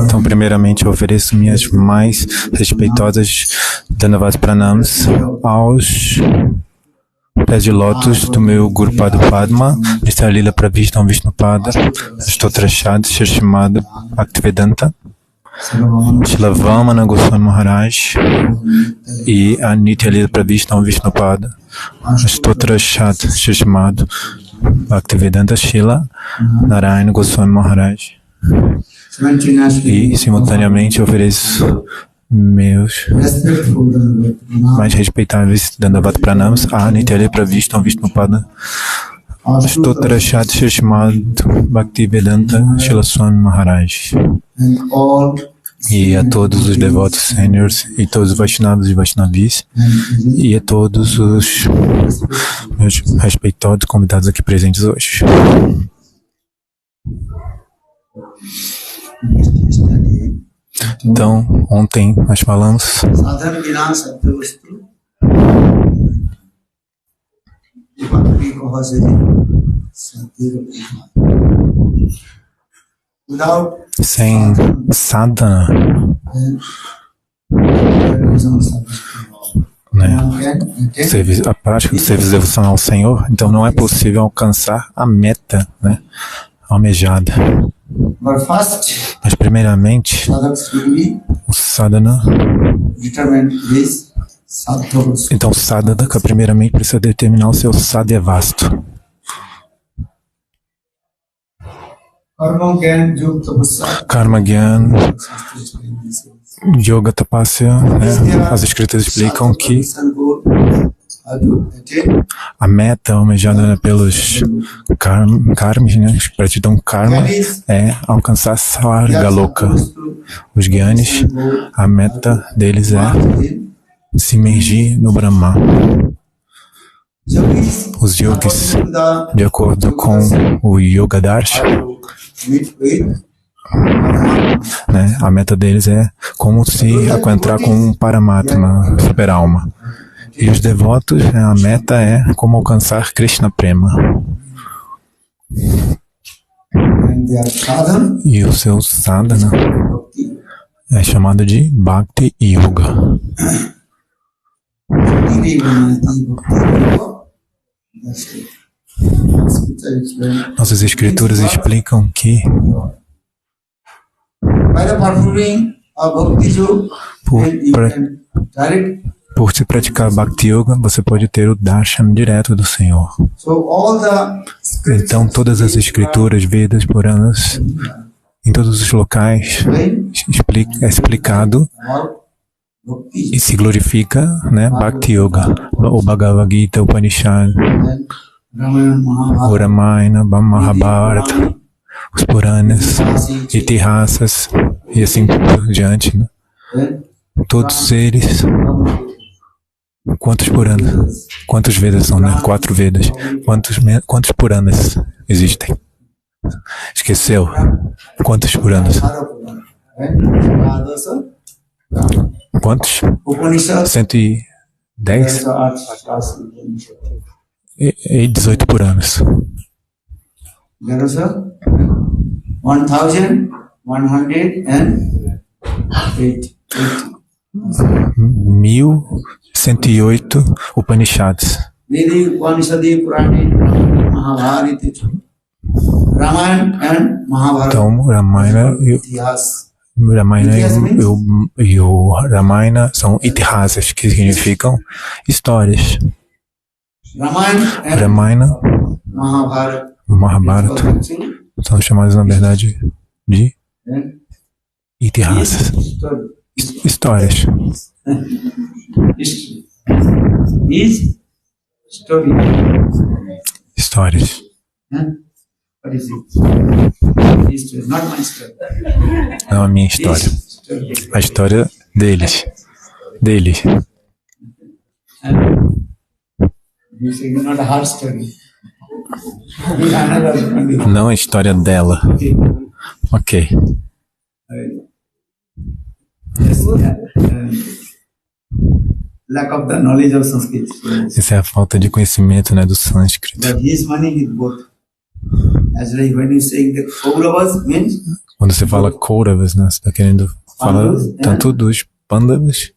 Então, primeiramente, eu ofereço minhas mais respeitosas Dhanavad Pranams aos pés de lótus do meu Guru Pada Padma, Mr. Lila Pravishnam Vishnupada, Stotrashad Shirshimada Bhaktivedanta, Shila Vamana Goswami Maharaj e a Nitya Lila Pravishnam Vishnupada, Stotrashad Shirshimada Bhaktivedanta Shila Narayana Goswami Maharaj. E, simultaneamente, eu ofereço meus mais respeitáveis Dhanavad Pranams a Nitya Lila Pravishnam Vishnupada, Stotrashad Shirshimad Bhaktivedanta Shila Swami Maharaj. E a todos os devotos seniors e todos os Vaishnavas e Vaishnavis e a todos os meus respeitados convidados aqui presentes hoje. Então, ontem nós falamos sem sadhana, né? A prática do serviço devocional ao Senhor, então não é possível alcançar a meta, né, almejada. Mas primeiramente, o sadhana, então o sadhana primeiramente precisa determinar o seu sadhyavastu. Karma Gyan, Yoga Tapasya, né? As escritas explicam que a meta almejada, né, pelos karmis, né, que praticam karma, é alcançar Svargaloka. Os Gyanis, a meta deles é se imergir no Brahma. Os yogis, de acordo com o Yoga Darshan, né, a meta deles é como se encontrar com um Paramatma, super-alma. E os devotos, né, a meta é como alcançar Krishna Prema. E o seu sadhana é chamado de Bhakti Yoga. Nossas escrituras explicam que por se praticar Bhakti Yoga, você pode ter o darshan direto do Senhor. Então, todas as escrituras, Vedas, Puranas, em todos os locais, é explicado e se glorifica, né, Bhakti Yoga. O Bhagavad Gita, o Upanishad, o Ramayana, o Mahabharata, os Puranas, Itihasas e assim por diante, né? Todos eles, quantos Puranas? Quantos Vedas são, né? 4 Vedas. Quantos Puranas existem? Esqueceu? Quantos Puranas? Quantos? 110? E 18 Puranas. 1108 Upanishads. Então, Ramayana e o Ramayana são itihasas, que significam histórias. Ramayana e o Mahabharata são chamados, na verdade, de itihasas, histórias. Histórias. Não a minha história. A história deles. Deles. Não a história dela. Ok. Essa é a falta de conhecimento, né, do sânscrito. Quando você fala Kauravas, né, você está querendo falar tanto dos Pandavas,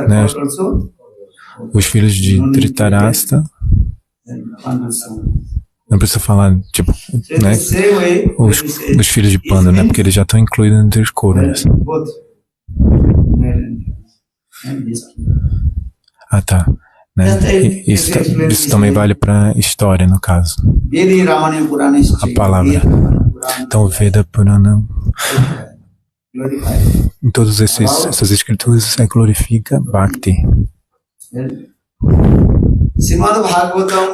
né, os filhos de Dhritarashtra. Não precisa falar, tipo, né, os filhos de Panda, né, porque eles já estão incluídos entre os Kauravas. Ah, tá. Né? Isso também vale para história, no caso. A palavra. Então, Veda Purana, em todas essas escrituras, glorifica Bhakti.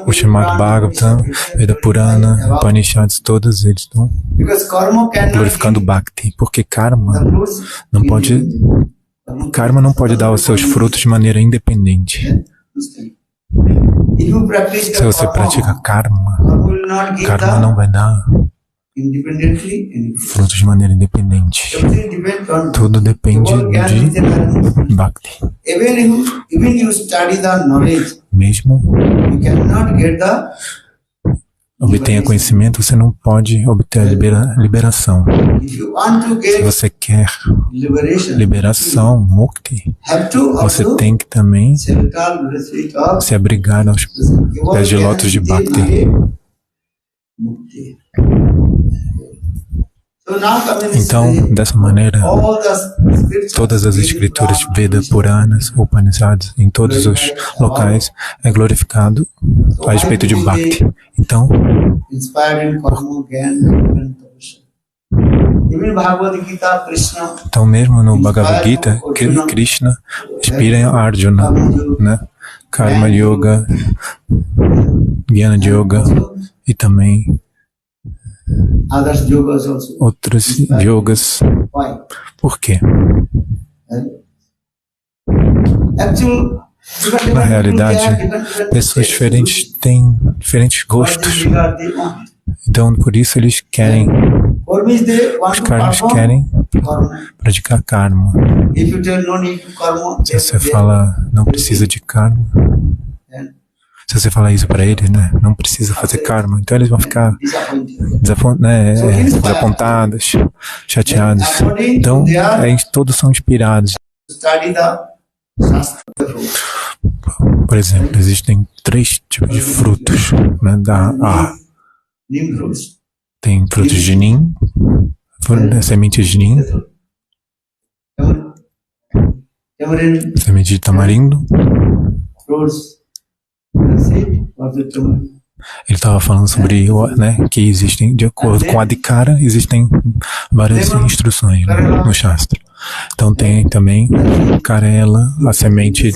O Srimad Bhagavatam, Veda Purana, Upanishads, todos eles estão glorificando Bhakti, porque karma não pode dar os seus frutos de maneira independente. Se você pratica karma não vai dar frutos de maneira independente. Tudo depende de Bhakti. Mesmo obtenha conhecimento, você não pode obter a liberação. Se você quer liberação, mukti, você tem que também se abrigar aos pés de lótus de Bhakti. Então, dessa maneira, todas as escrituras Veda, Puranas, Upanishads, em todos os locais, é glorificado a respeito de Bhakti. Então, mesmo no Bhagavad Gita, Krishna inspira em Arjuna, né? Karma Yoga, Jnana Yoga e também outros yogas. Por quê? Na realidade, pessoas diferentes têm diferentes gostos. Então, por isso eles querem, os karmas querem praticar karma. Se você fala, não precisa de karma, se você falar isso para eles, né, não precisa fazer karma, então eles vão ficar desapontados, chateados. Então, todos são inspirados. Por exemplo, existem 3 tipos de frutos, né, tem frutos de Nim, sementes de Nim, semente de tamarindo. Ele estava falando sobre, né, que existem, de acordo com a Adhikara, existem várias instruções, né, no Shastra. Então tem também Karela, a semente,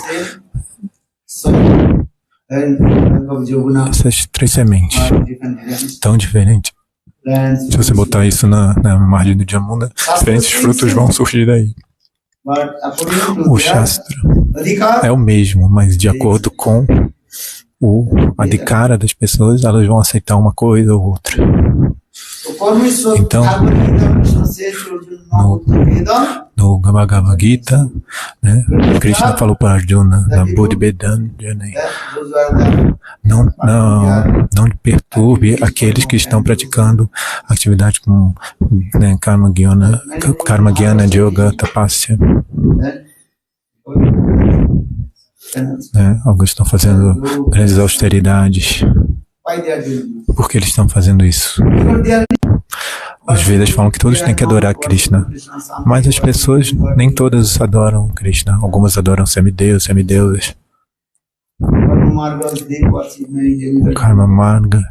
essas 3 sementes, tão diferentes. Se você botar isso na margem do Jamuna, diferentes frutos vão surgir daí. O Shastra é o mesmo, mas de acordo com a Adhikara das pessoas, elas vão aceitar uma coisa ou outra. Então, no Bhagavad Gita, né, Krishna falou para Arjuna, na Buddhi Vedana, não perturbe aqueles que estão praticando atividade como, né, Karma Jnana, Yoga, Tapasya. Né, alguns estão fazendo grandes austeridades. Por que eles estão fazendo isso? Os Vedas falam que todos têm que adorar Krishna, mas as pessoas, nem todas adoram Krishna. Algumas adoram semideus, semideusas. O Karma Marga,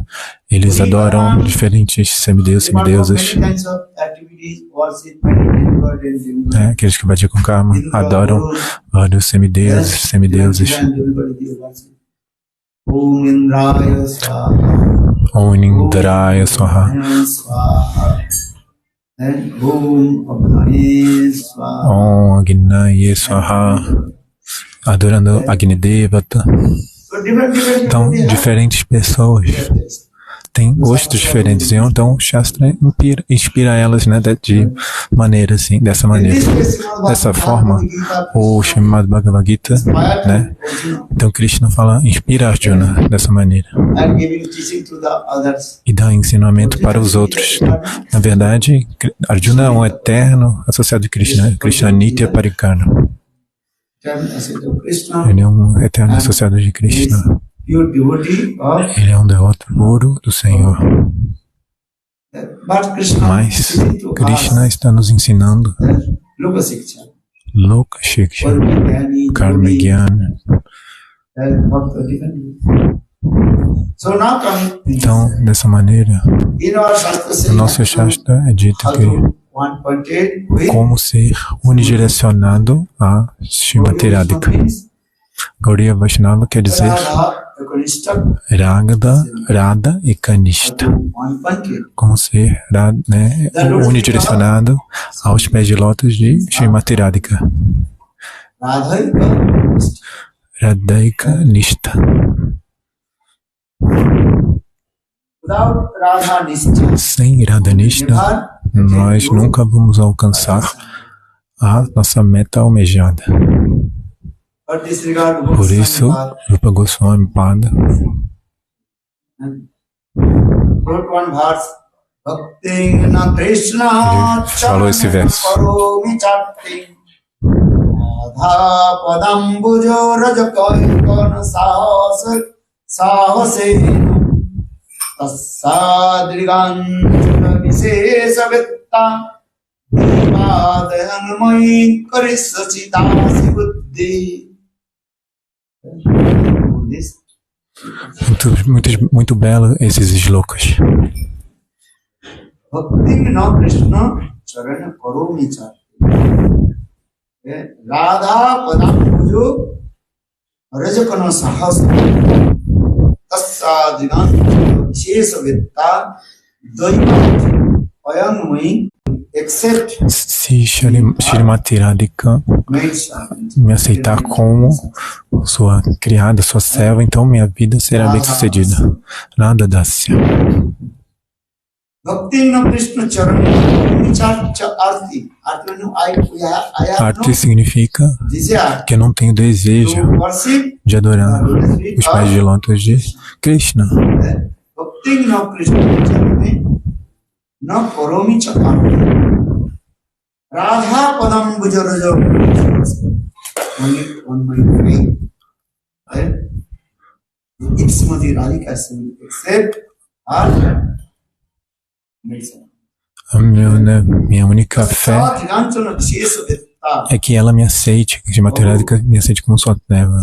eles adoram diferentes semideus, semideusas. Aqueles que praticam karma adoram vários semideus, semideuses. Om Indraya Swaha. Om Agnaye Swaha. Adorando Agni Devata. Então, diferentes pessoas têm gostos diferentes. Então o Shastra inspira elas, né, de maneira assim, dessa maneira. Dessa forma, o Srimad Bhagavad Gita, né? Então Krishna inspira Arjuna dessa maneira. E dá ensinamento para os outros. Na verdade, Arjuna é um eterno associado de Krishna. Krishna Nitya Parikara. Ele é um eterno associado de Krishna. Ele é um devoto puro do Senhor. Mas Krishna está nos ensinando Loka Shiksha, Karma Jnana. Então, dessa maneira, no nosso Shastra é dito que como ser unidirecionado a Srimati Radhika. Gaudiya Vaishnava quer dizer Radha e Kanishta. Como ser, né, unidirecionado aos pés de lótus de Srimati Radhika. Radhaika Nishta. Sem Radha Nishta, nós nunca vamos alcançar a nossa meta almejada. Por isso, Rupa Goswami Pada ele falou esse verso. Muito belo esses slokas. Radha Padambujo Rajakana Sahasa Tassadrigan Shesavetta Daiva Ayanmai. Se Srimati Radhika me aceitar como sua criada, sua serva, então minha vida será bem sucedida. Radha Dasya. Arti significa que eu não tenho desejo de adorar os pés de lótus de Krishna. Radha Padam Bujarajo. On my way. If Srimati Radhika accept minha única fé é que ela me aceite, que Srimati Radhika me aceite como sua serva.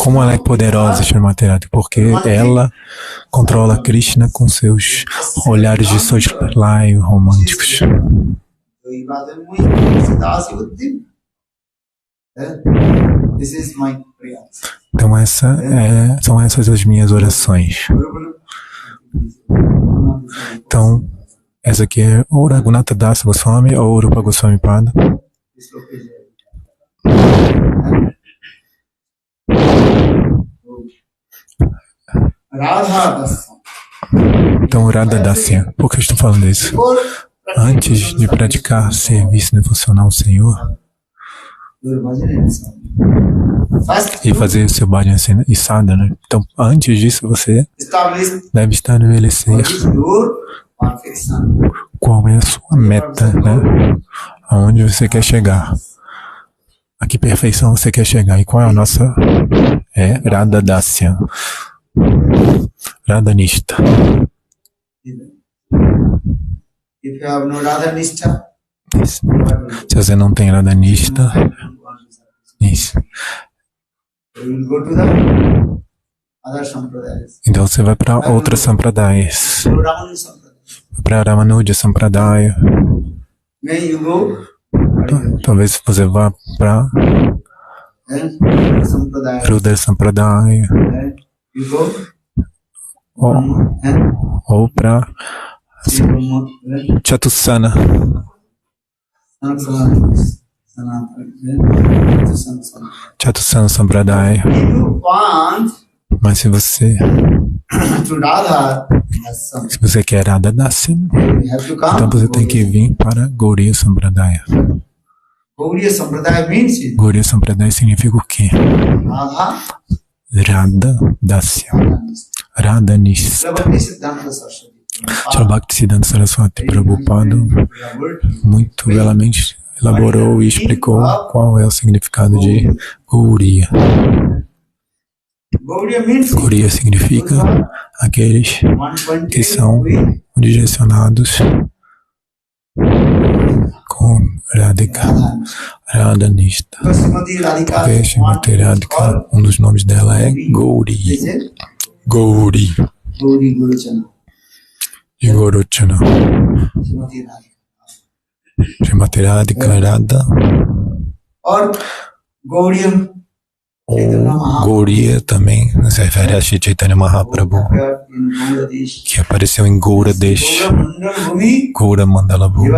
Como ela é poderosa, Srimati Radhika, porque ela controla Krishna com seus olhares de soslaio românticos. Então são essas as minhas orações. Então, essa aqui é o Raghunatha Das Goswami ou Rupa Goswami Pada. Então, Radha Dasya. Por que eu estou falando isso? Antes de praticar serviço devocional ao Senhor e fazer o seu bhajan e sadhana, então, antes disso, você deve estabelecer qual é a sua meta, né? Aonde você quer chegar. A que perfeição você quer chegar? E qual é a nossa? É Radha Dasya. Radha Nishta. Se você não tem Radha Nishta, isso. Então você vai para outras sampradayas. Para Ramanuja Sampradaya. Talvez você vá para Rudra Sampradaya. Ou para Chatusana. Chatusana Sampradaya. Mas se você quer Radha Dasya, então você tem que vir para Gauriya Sampradaya. Gauriya Sampradaya significa o quê? Radha Dasya, Radha Nista. Srila Bhaktisiddhanta Saraswati Prabhupada muito belamente elaborou e explicou qual é o significado de Gauriya. Gauriya significa aqueles que são direcionados com Radhika, Radhanista. Porque Srimati Radhika, um dos nomes dela é Gauri. Gauri. E Gorochana. Srimati Radhika Radha. Ou Gauriya também se refere a Shri Chaitanya Mahaprabhu, que apareceu em Gauradesh, Gaura Mandala Bhumi.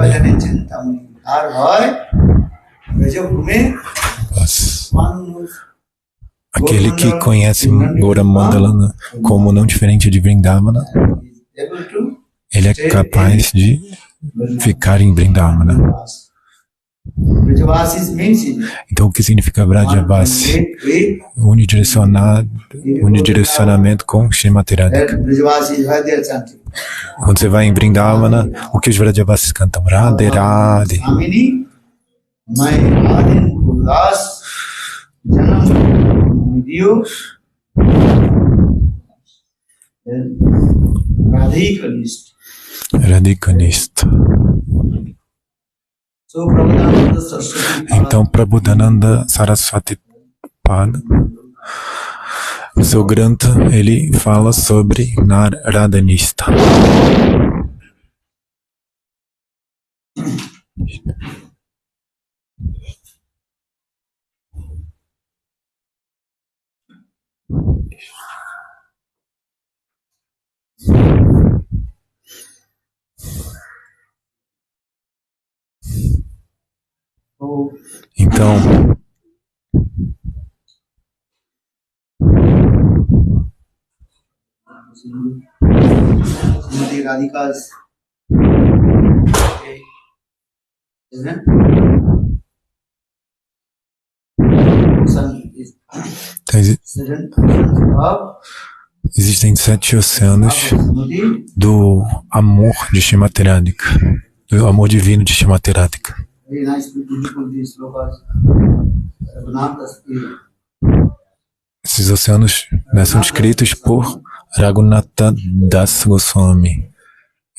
Aquele que conhece Gaura Mandala como não diferente de Vrindavana, ele é capaz de ficar em Vrindavana. Então, o que significa Vrajavasi? Unidirecionamento com Srimati Radhika. Quando você vai em Vrindavana, o que os Vrajavasis cantam? Radhe Radhe. Radhikanista. Então, Prabodhananda Saraswati Pada, o seu Grantha, ele fala sobre Radhanista. Então, existem 7 oceanos do amor de Srimati Radhika, do amor divino de Srimati Radhika. Esses oceanos são descritos por Raghunatha Das Goswami.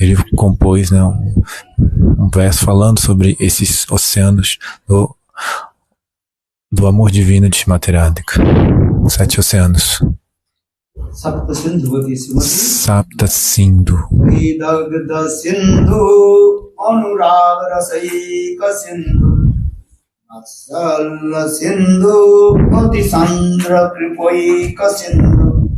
Ele compôs um verso falando sobre esses oceanos do amor divino de Srimati Radhika. 7 oceanos. Sapta Sindhu. Anuragara Saika Sindhu Aksala Sindhu Patisandra Kripoika Sindhu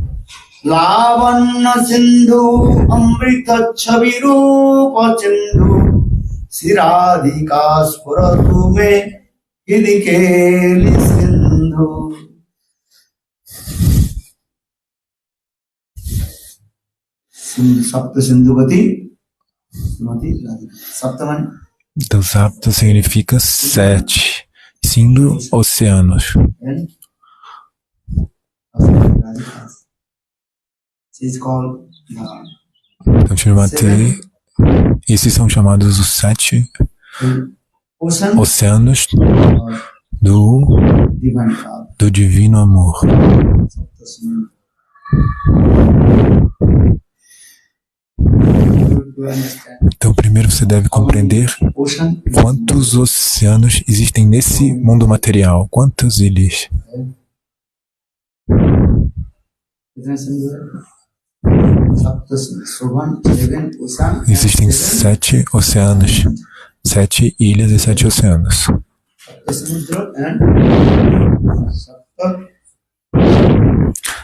Lavana Sindhu Amrita Chavirupa Sindhu Siradhika Spuratu Me Hidikeli Sindhu. Sapta Sindhuvati. Então, Sapta significa 7. Sindhu, oceanos. Então, Srimati, esses são chamados os 7 oceanos do divino amor. Então, primeiro você deve compreender quantos oceanos existem nesse mundo material, quantas ilhas. Existem 7 oceanos, 7 ilhas e 7 oceanos.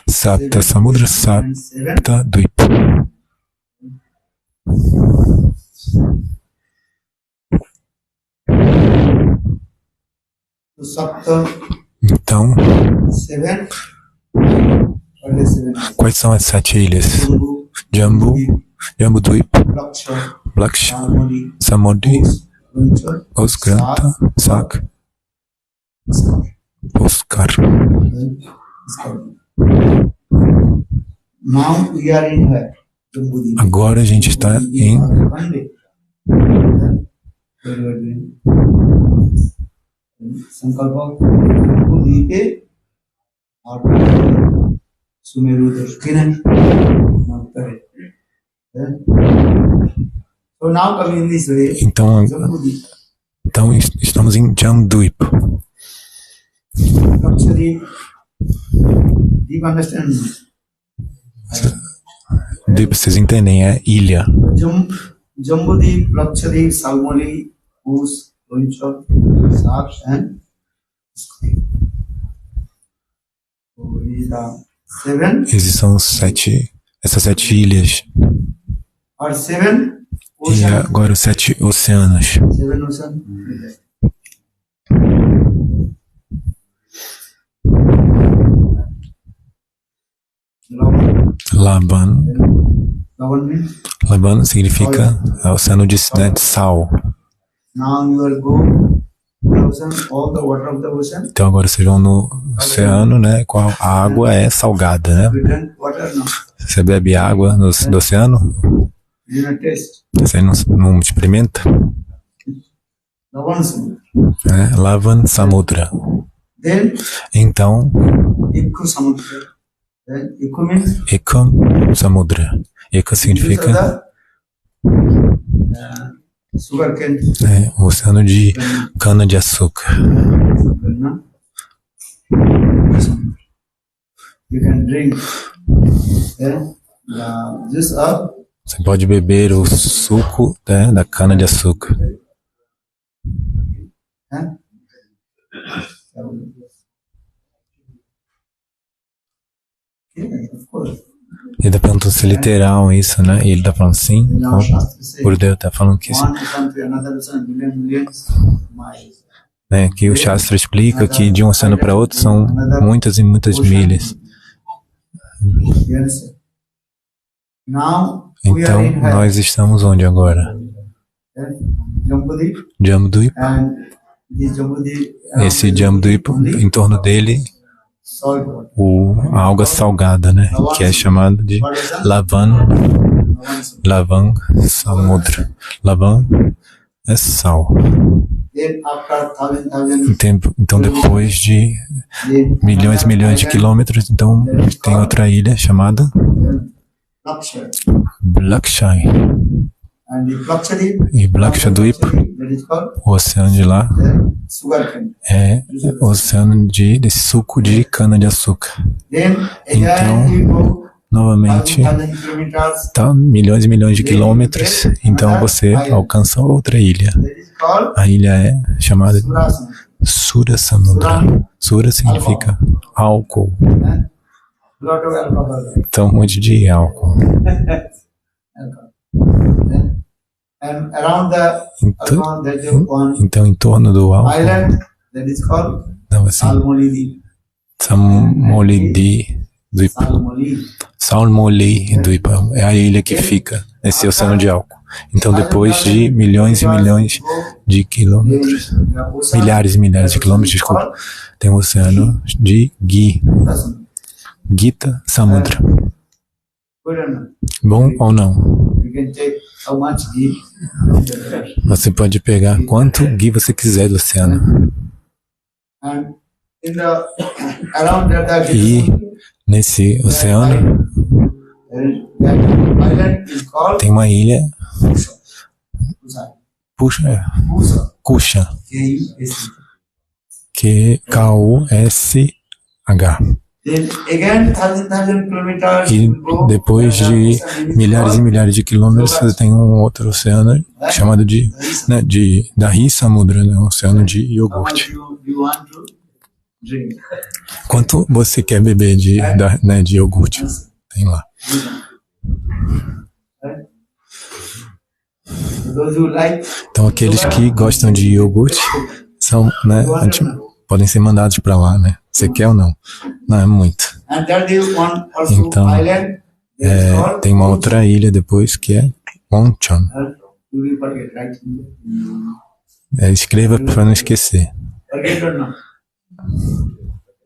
Sapta Samudra, Sapta Dvipa. So Sapta, Então, 7. What are the 7? quais são as 7 ilhas? Jambu, Jambu, Jambudvip, Laksha, Blaksha, Samodi, Samodhi, Vancha, Osgranta, Sak, Oscar. Now we are in her. Jambudvip. Agora a gente está em Sankalpa Jambudvipe और सुमेरु दक्षिण उत्तर. So now coming in this way, Então, Jambudvip, então estamos em Jamdvip. Lakshadweep, deep understand. Dvip, vocês entendem, é ilha. Jambudvip, Lakshadweep, Salmoli, Kus, Lonchok, Sak and so these are 7 Esses são essas 7 ilhas. or 7 E ocean. agora os 7 oceanos. 7 ocean. Laban. Lavan means Laban significa oceano de sal. now you will go to the ocean, all the water of the ocean, Então agora vocês vão no oceano, né? Qual a água é salgada, né? we drink water now. Você bebe água do oceano, You know taste. você não experimenta, Lavan Samudra. né? Lavan Samudra. Then Então, Ikku Samudra. Then Ikku means Ekam Samudra. Eka significa sugar cane. o oceano de cana-de-açúcar. You can drink juice of Você pode beber o suco, né, da cana-de-açúcar. of course. Ele tá perguntando se é literal isso, né? E ele tá falando sim. Now Shastra says, Por Deus, tá falando que isso, one ocean to another ocean, millions miles. né? Que o Shastra explica que de um oceano para outro são muitas e muitas milhas. Yes. Now we are Então, in her. nós estamos onde agora? Jambudvip, Jamdvip. and this Jambudvip, Esse Jamdvip, em torno dele, salt water. a água salgada, né? Que é chamada de Lavan Samudra. Lavan é sal. Then after thousand, Então, depois de milhões e milhões de quilômetros, então tem outra ilha chamada Laksha. Blaksha. And the Lakshadweep, E Blakshadweep, that is called o oceano de lá, sugar cane. é o oceano desse suco de cana-de-açúcar. Then Então, again we go novamente, 1,000 kilometers. tá milhões e milhões de quilômetros, então você alcança outra ilha. That is called A ilha é chamada de Surasana. Surasamudra. Sura significa álcool, Lot of alcohol. então um monte de álcool. Alcohol. And around Então, that is one então em torno do álcool, island that is called não, assim, Salmoli. Samolidi Dvipa. Salmoli. Salmoli Dvipa é a ilha que fica nesse oceano de álcool. Então, depois de milhões e milhões de quilômetros, milhares e milhares de quilômetros, desculpa, tem o oceano de Gita Samudra. Bom ou não? You can take how much ghee. Você pode pegar quanto ghee você quiser do oceano. And in the around that E nesse oceano that island is called tem uma ilha, Pusa. Kusha, K-U-S-H. K-U-S-H. Then again 1,000 kilometers. E we go, depois de milhares e milhares de quilômetros, você tem um outro oceano chamado de Dahi Samudra, né? Um oceano de How much iogurte. you want to drink? Quanto você quer beber de iogurte? Tem lá. Those who like Então, aqueles que gostam de iogurte são, né, podem ser mandados para lá, né? Você quer ou não? Não, é muito. And there is one also Então, island. That is called tem uma outra ilha depois que é Oncheon. You will forget, right? Escreva para não esquecer. Forget or not?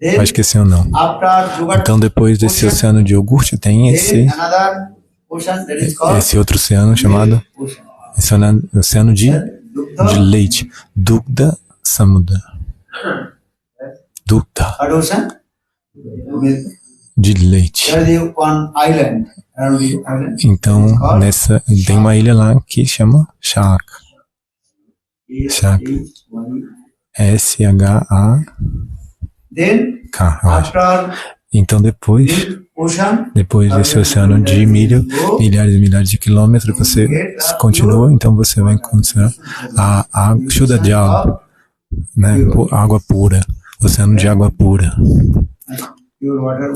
Vai Then, esquecer ou não. after Jugat, Então, depois desse oceano de iogurte, tem there is another ocean that is called esse outro oceano chamado ocean. oceano de leite. Dugda Samudra. Dugda, Third ocean, de leite. there is one island. Around the island. Então, tem uma ilha lá que chama Shaka. Shaka. S-H-A-K, Then, eu acho. after Então, depois ocean, desse oceano de milhares e milhares de quilômetros, você continua, então você vai encontrar a água, Shuddha Jal, né? Água pura, oceano de água pura. pure water.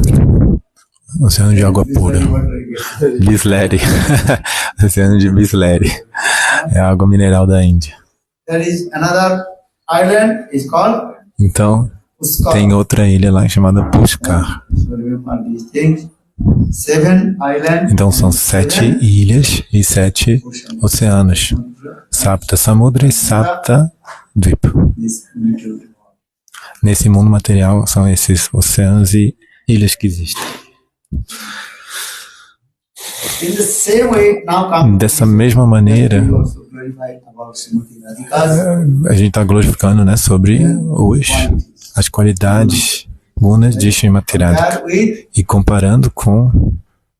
Oceano de água pura. Bisleri. Oceano de Bisleri. É a água mineral da Índia. There is another island is called Então, Pushkar. tem outra ilha lá chamada Pushkar. So remember these things. 7 islands. Então, são 7 ilhas e 7 oceanos. Sapta Samudra e Sapta Dvipa. This little. Nesse mundo material, são esses oceanos e ilhas que existem. In the same way, now come. Dessa mesma maneira, We also clarify about Srimati Radhika's a gente está glorificando, né, sobre as qualidades gunas de Srimati Radhika. compared with E comparando com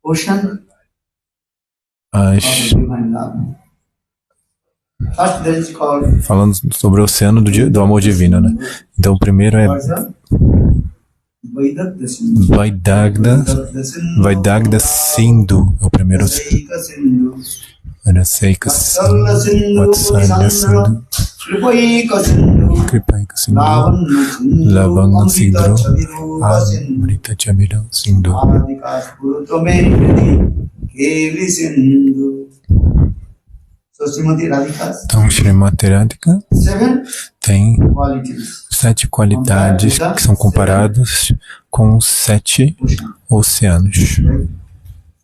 ocean as... of divine love. First, there is called falando sobre o oceano do amor divino, né? Então, o primeiro é Vaidagda Sindhu. Vaidagda Sindhu. É o primeiro Saika Sindhu. Seika Vatsalya Sindhu. Vatsalya Sindhu. Kripaika Sindhu. Kripaika Sindhu. Lavanya Sindhu. Lavanya Sindhu. Amrita Chavirupa Sindhu. Amrita Chabira Sindhu. Adikas Purutameni Keli Sindhu. So Srimati Radhika's Então, Srimati Radhika 7 tem qualities. 7 qualidades que são comparadas com 7 oceanos.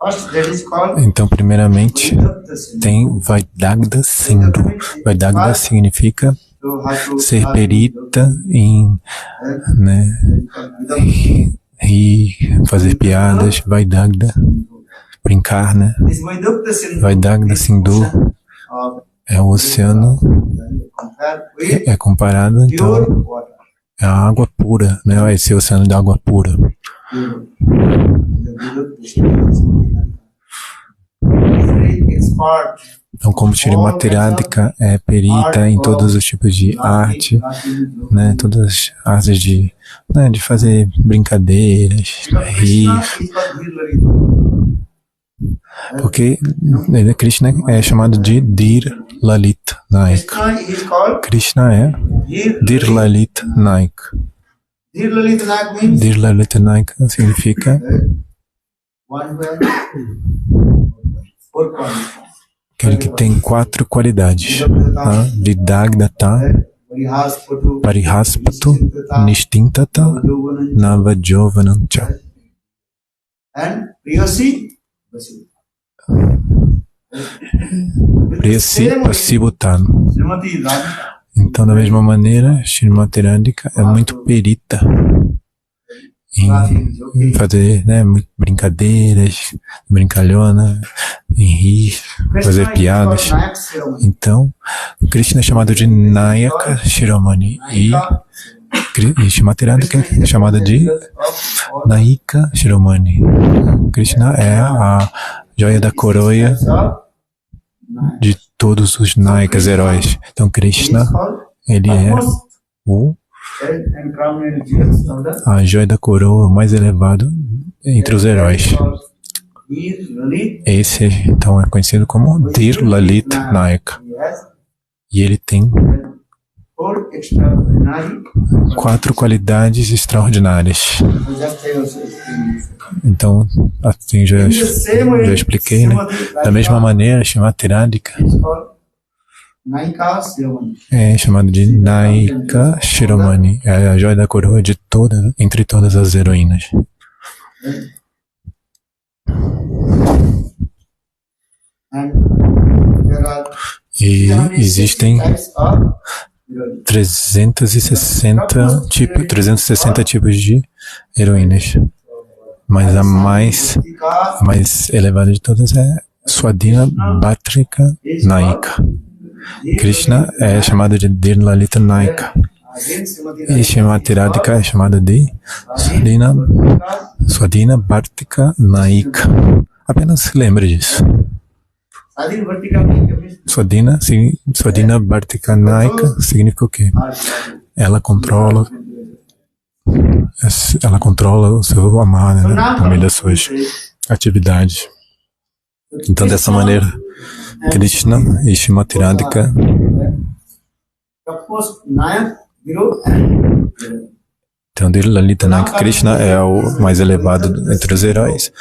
First, that is called Então, primeiramente, Vaidagda Sindhu. tem Vaidagda Sindhu. Vaidagda significa So, how to ser perita em, né, rir, fazer piadas, Vaidagda, brincar, né? This Vaidagda Sindhu Vaidagda Sindhu of é o oceano, compared with é comparado, pure então, water. é a água pura, né? Esse oceano de água pura. Pure. The Vaidagda Sindhu is very expert. Então, como Srimati Radhika é perita em todos os tipos de arte, né? Todas as artes de, né, de fazer brincadeiras, rir, porque Krishna é chamado de Dhir Lalit Naik. Krishna is called Krishna é Dhir Lalit Naik. Dhir Lalit Naik means Dhir Lalit Naik significa one word, 4 points. aquele que tem 4 qualidades. Vidagdata, Varihaspatu, Parihaspatu, Nishtintata, Navajovanancha. and Priyasi Vasudha. Priyasi Pasibutano. Srimati Radhika Então, da mesma maneira, Srimati Radhika é muito perita em fazer, né, brincadeiras, brincalhona, em rir, fazer piadas. Então, Krishna é chamado de Nayaka Shiromani e Srimati Radhika é chamada de Naika Shiromani. Krishna é a joia da coroa de todos os Nayakas heróis. Então, Krishna, ele é a joia da coroa mais elevado entre os heróis. Esse, então, é conhecido como Dhir Lalit Nayak. E ele tem 4 qualidades extraordinárias. Então, assim, já expliquei, né? Da mesma maneira, Srimati Radhika Naika Shiromani. É chamado de Naika Shiromani. É a joia da coroa de entre todas as heroínas. And there are E 360 existem types of heroines. 360 tipos de heroínas. Mas a mais elevada de todas é Swadhina Bhatrika Naika. Krishna é chamado de Dirlalita Naika. E Shrimati Radhika é chamada de Swadhina Bhatrika Naika. Apenas se lembre disso. Swadhina Bhatrika Naika significa o quê? Ela controla o seu amar, né, por meio das suas atividades. Então, dessa maneira, Krishna e Shrimati Radhika então, Lalita Naika Krishna é o mais elevado entre os heróis.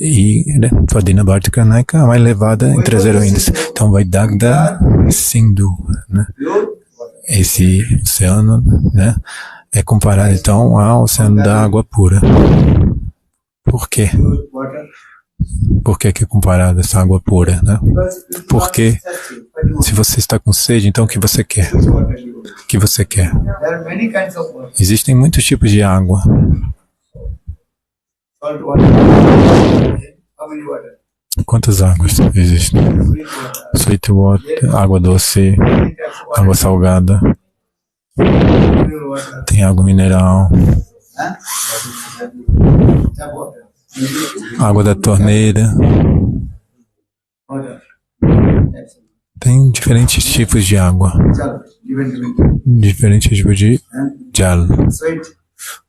E Swadhina Bhatrika Naika é a mais elevada entre as heroínas. Então, Vaidagda Sindhu, né? Esse oceano, né, é comparado então ao oceano da água pura. Por quê? Por que é comparado essa água pura, né? Porque se você está com sede, então o que você quer? O que você quer? Existem muitos tipos de água. Quantas águas existem? Sweet water, água doce, água salgada, tem água mineral, água da torneira. Tem diferentes tipos de água, diferentes tipos de jal,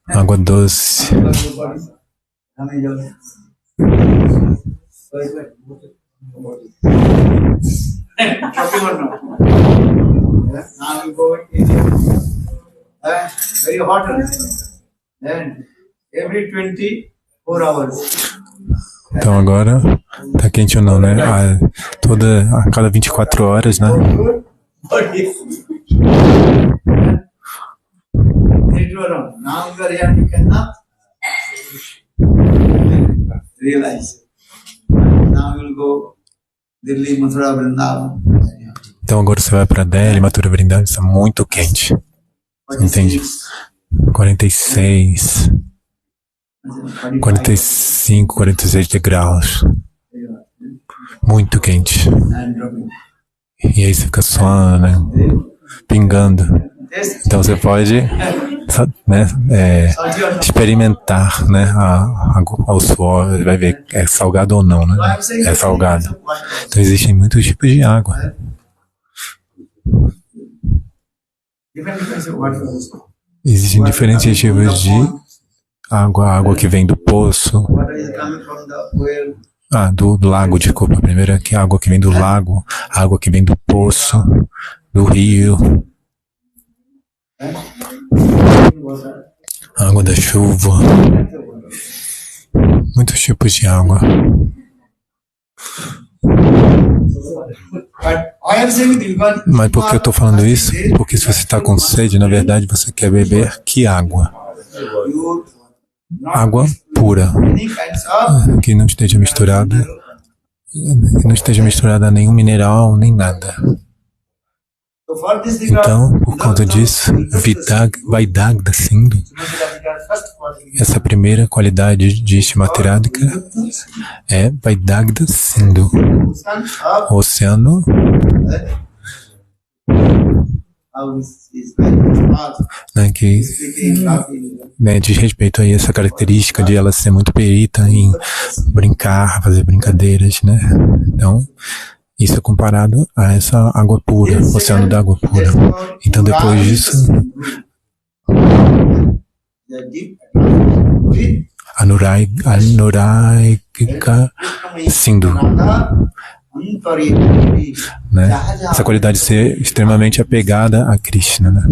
água doce. Very hot. Then every 24 hours. Então agora tá quente ou não, né? A cada 24 horas, né? Now you cannot realize. Now you'll go Delhi, Mathura, Vrindavan. Então agora você vai para Delhi, Mathura, Vrindavan, está muito quente. Entende? 46, 45, 46 degraus. Muito quente. E aí você fica suando, né? Pingando. Então você pode, né, experimentar, né, o suor, vai ver é salgado ou não, né? É salgado. Então existem muitos tipos de água. Existem diferentes tipos de água que vem do poço. Do lago, desculpa. Primeiro aqui a água que vem do lago, a água que vem do poço, do rio. Água da chuva. Muitos tipos de água. Mas por que eu estou falando isso? Porque se você está com sede, na verdade você quer beber que água? Água pura, que não esteja misturada, a nenhum mineral, nem nada. Então, por conta disso, Vaidagda Sindhu, essa primeira qualidade de Shrimati Radhika é Vaidagda Sindhu, o oceano, né, que diz respeito a essa característica de ela ser muito perita em brincar, fazer brincadeiras, né? Então, isso é comparado a essa água pura, o oceano da água pura. Então, depois disso, Anuraika Sindhu, né? Essa qualidade de ser extremamente apegada a Krishna, né?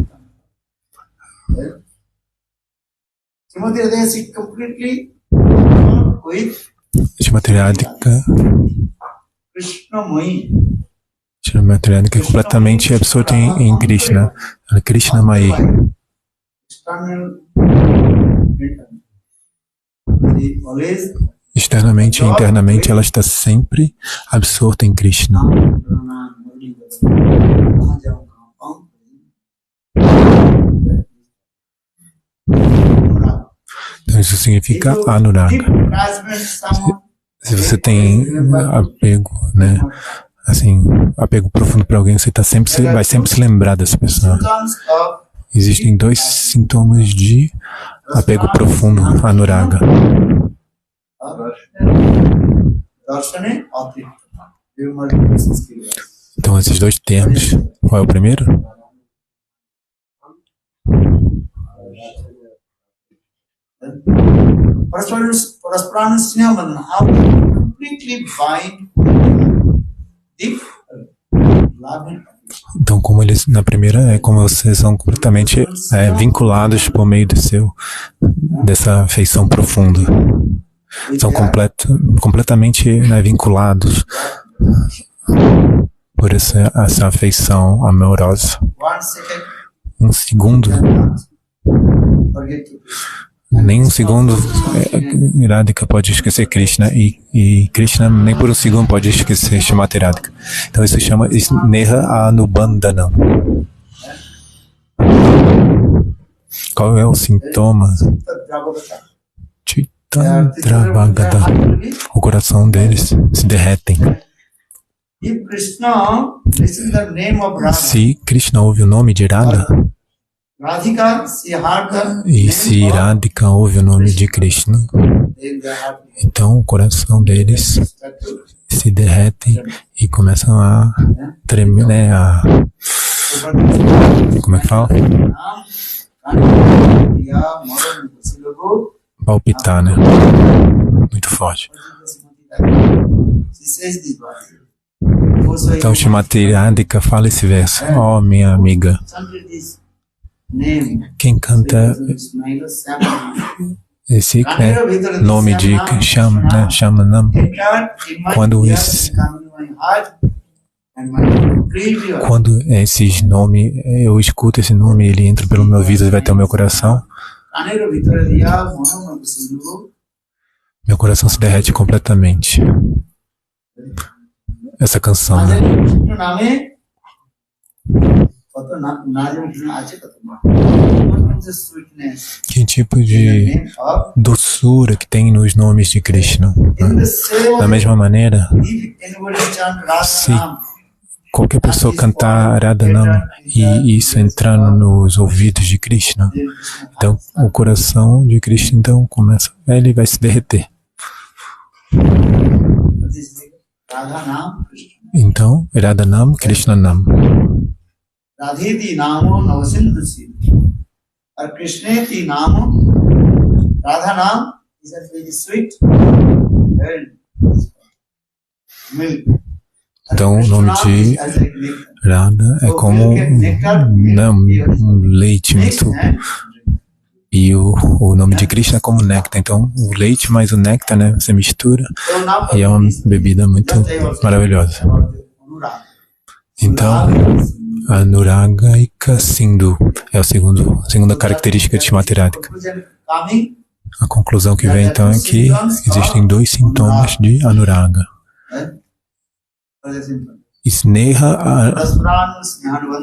Shrimati Radhika Shri Mata Radhika é completamente absorta em Krishna. Ela é Krishnamai. Externamente e internamente, ela está sempre absorta em Krishna. Então, isso significa Anuraga. Se você tem apego, né, assim, apego profundo para alguém, você vai sempre se lembrar dessa pessoa. Existem 2 sintomas de apego profundo, Anuraga. Então, esses 2 termos, qual é o primeiro? Então, como eles, na primeira, é como vocês são completamente vinculados por meio dessa afeição profunda. São completamente vinculados por essa afeição amorosa. 1 segundo, nem 1 segundo Radhika pode esquecer Krishna e Krishna nem por 1 segundo pode esquecer Shrimati Radhika. Então isso se chama Sneha Anubandhanam. Qual é o sintoma? Chittadravagada. O coração deles se derretem. Se Krishna ouve o nome de Radha, e se Radhika ouve o nome de Krishna, então o coração deles se derretem e começam a tremer, né, como é que fala? Palpitar, né? Muito forte. Então Shrimati Radhika fala esse verso: ó, minha amiga, quem canta esse nome de Shamanam, quando esses nomes, eu escuto esse nome, ele entra pelo meu ouvido e vai até o meu coração, meu coração se derrete completamente. Essa canção, né? Que tipo de doçura que tem nos nomes de Krishna, né? Da mesma maneira, se qualquer pessoa cantar Radhanam e isso entrar nos ouvidos de Krishna, então o coração de Krishna então ele vai se derreter. Então, Radhanam, Krishnanam. Radheti namo navasindhusi. Krishneti namo Radhanam is a very sweet então, o nome de Radha é como um leite muito. E o nome de Krishna é como néctar. Então, o leite mais o néctar, né? Você mistura e é uma bebida muito maravilhosa. Então, Anuragaika Sindhu é a segunda característica de Shrimati Radhika. A conclusão que vem, então, é que existem 2 sintomas de Anuraga. Sneha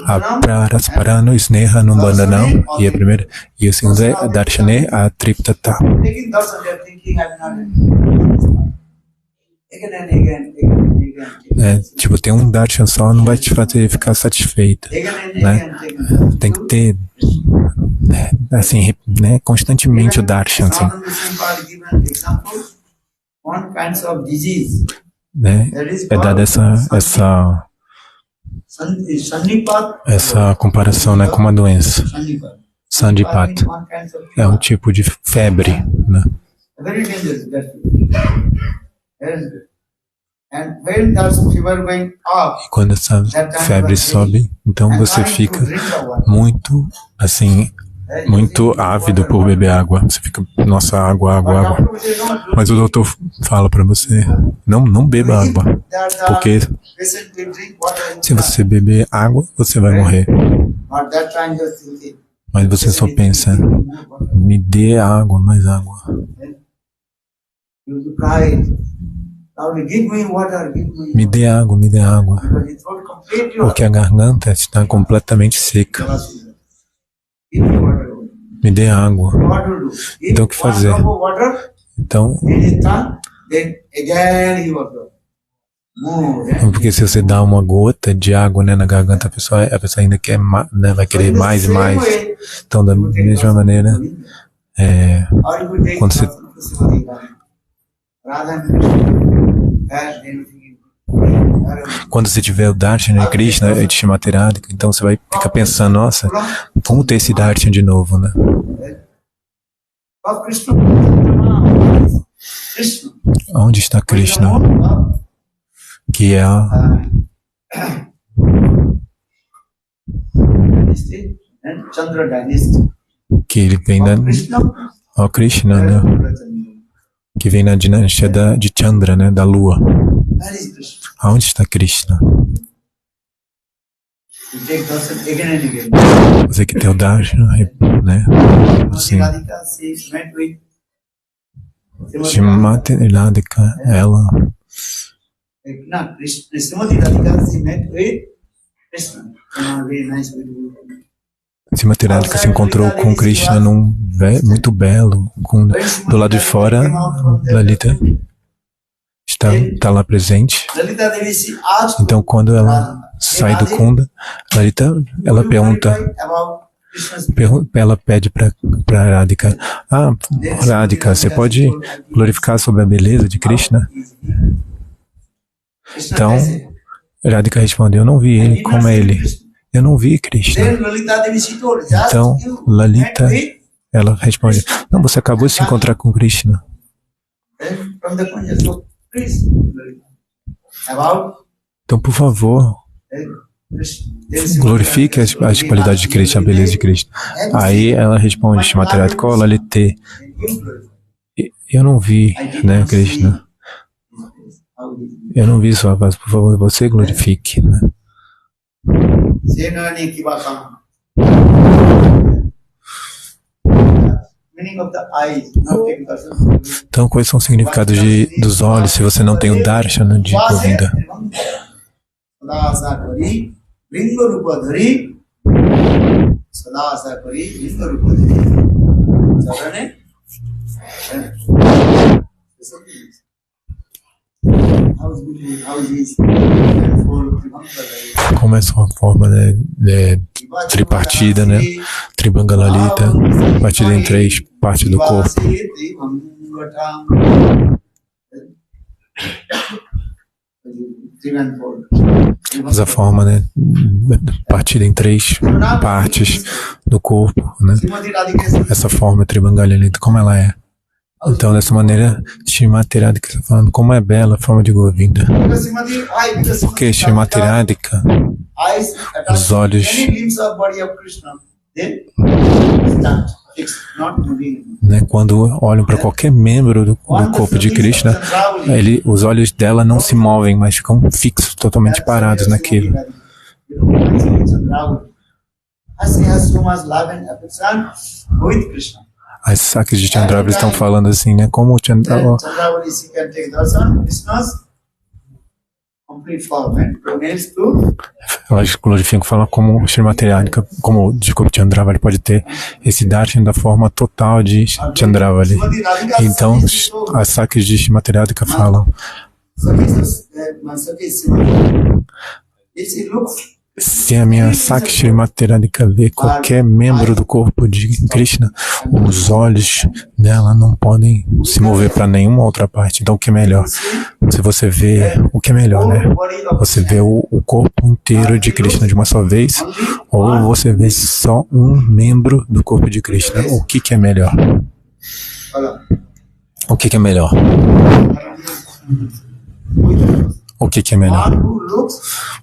Aprarasparano Sneha Anubandhanam, e a primeira, e o segundo é Darshane Atriptata. Tipo, ter um darshan só não vai te fazer ficar satisfeito, né? Tem que ter, assim, né, constantemente o darshan, assim. Né? É dada essa comparação, né, com uma doença. Sandipat é um tipo de febre, né? E quando essa febre sobe, então você fica muito, assim, muito ávido por beber água. Você fica, nossa, água, água, água. Mas o doutor fala para você, não beba água, porque se você beber água, você vai morrer. Mas você só pensa, me dê água, mais água. Me dê água, me dê água. Porque a garganta está completamente seca. Me dê água. Então o que fazer? Então, porque se você dá uma gota de água, né, na garganta, a pessoa ainda quer, né, vai querer mais e mais. Então, da mesma maneira, quando você tiver o Darshan de Krishna, de Srimati Radhika, então você vai ficar pensando, nossa, vamos ter esse Darshan de novo, né? Onde está Krishna? Que é que ele vem da Krishna, né? Que vem na dinastia de Chandra, né? Da lua. Aonde está Krishna? Você que tem o Darshan, né? Sim. Srimati Radhika, ela Srimati Radhika se encontrou com Krishna num muito belo, do lado de fora, Lalita está lá presente. Então, quando ela sai do Kunda, Lalita, ela pede para Radhika, Radhika, você pode glorificar sobre a beleza de Krishna? Então, Radhika respondeu, eu não vi ele, como é ele? Eu não vi Krishna. Então, Lalita, ela responde, não, você acabou de se encontrar com Krishna. Então, por favor, glorifique as qualidades de Krishna, a beleza de Krishna. Aí ela responde, Srimati Radhika, Lalita, eu não vi, né, Krishna. Eu não vi sua voz, por favor, você glorifique, né? Então, quais são os significados dos olhos se você não tem o Darshan de Govinda? Como é sua forma tripartida, né? Tribangalalita, partida em três partes do corpo. Essa forma, né? Partida em três partes do corpo, né? Essa forma Tribangalalita, como ela é? Então, dessa maneira, Srimati Radhika está falando como é bela a forma de Govinda. Porque Srimati Radhika, os olhos, né, quando olham para qualquer membro do corpo de Krishna, os olhos dela não se movem, mas ficam fixos, totalmente parados naquilo. As Sakis de Chandravali estão falando assim, né? Como o elas glorificam, falam como Srimati Radhika, como Jacob Chandravali pode ter esse darshan da forma total de Chandravali. Então, as Sakis de Srimati Radhika falam, se a minha Sakshi Srimati Radhika vê qualquer membro do corpo de Krishna, os olhos dela não podem se mover para nenhuma outra parte. Então, o que é melhor? Se você vê o que é melhor, né? Você vê o corpo inteiro de Krishna de uma só vez, ou você vê só um membro do corpo de Krishna. O que é melhor? O que é melhor? O que é melhor?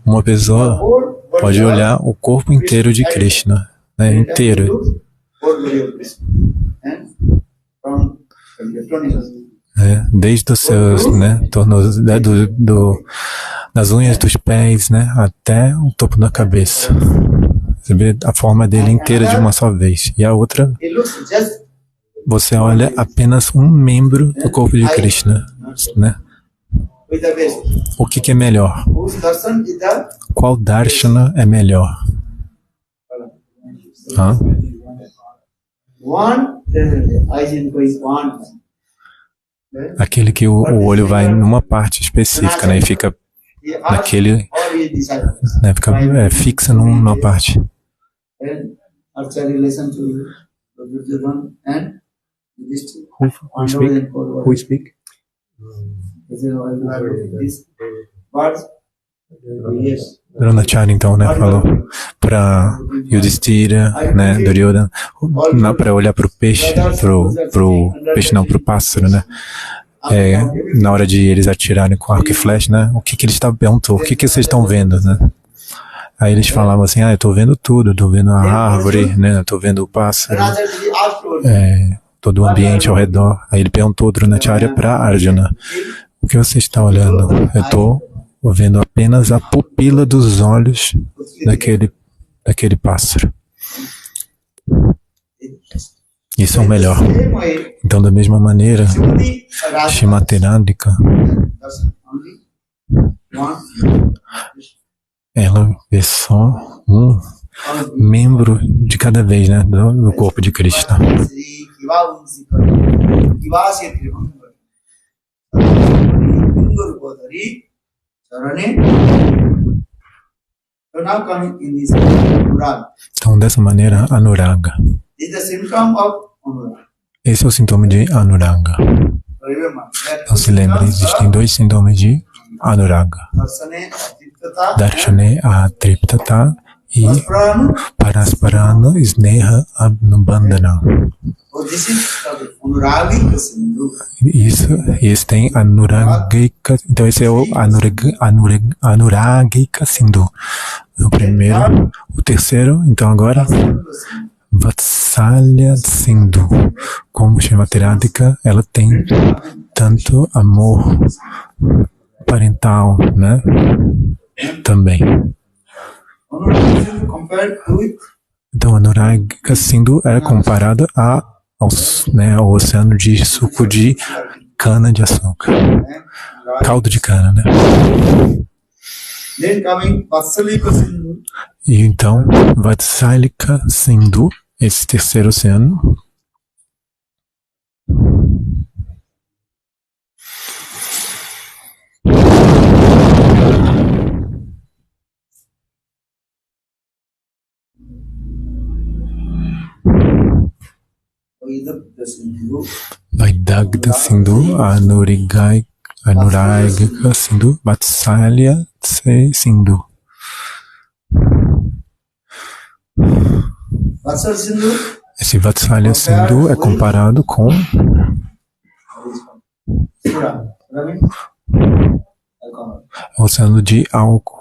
Uma pessoa pode olhar o corpo inteiro de Krishna, né, inteiro. whole glory of Krishna. And from the toenails. Desde os seus, né, das unhas dos pés, né, até o topo da cabeça. Você vê a forma dele inteira de uma só vez. E a outra, It looks just você olha apenas um membro do corpo de Krishna, né? with the best. O que é melhor? Whose darshan is the Qual darshana é melhor? Hã? one, eyes in is one. Aquele que o olho vai numa parte específica, né? E fica naquele, né? Fica fixa numa parte. And after relation to Duryodhana and Who speak? But yes, Dronacharya, então, né, falou para Yudhishthira, né, Duryodhana, para olhar para o peixe, pro pássaro, né, na hora de eles atirarem com arco e flecha, né, o que eles perguntou, o que vocês estão vendo, né? Aí eles falavam assim, eu estou vendo tudo, estou vendo a árvore, né, estou vendo o pássaro, todo o ambiente ao redor. Aí ele perguntou Dronacharya para Arjuna, o que você está olhando? Eu estou vendo apenas a pupila dos olhos daquele pássaro. Isso é o melhor. Então, da mesma maneira, Srimati Radhika, ela vê só um membro de cada vez, né, do corpo de Krishna. Então, dessa maneira, Anuraga. Esse é o sintoma de Anuraga. Então, se lembre, existem dois sintomas de Anuraga. Darshane Atriptata e Parasparano Sneha Abnubandana. Isso tem Anuragika. Então esse é o Anuragika Sindhu. O primeiro, o terceiro, então agora Vatsalya Sindhu. Como Srimati Radhika, ela tem tanto amor parental, né? Também. Então, Anuragika Sindhu é comparado ao oceano de suco de cana de açúcar, caldo de cana, né? E então, Vatsalika Sindhu, esse terceiro oceano, Vaidagda Sindhu, Anuragika Sindhu, Vatsalya Sindhu. Esse Vatsalya Sindhu é comparado com o oceano de álcool.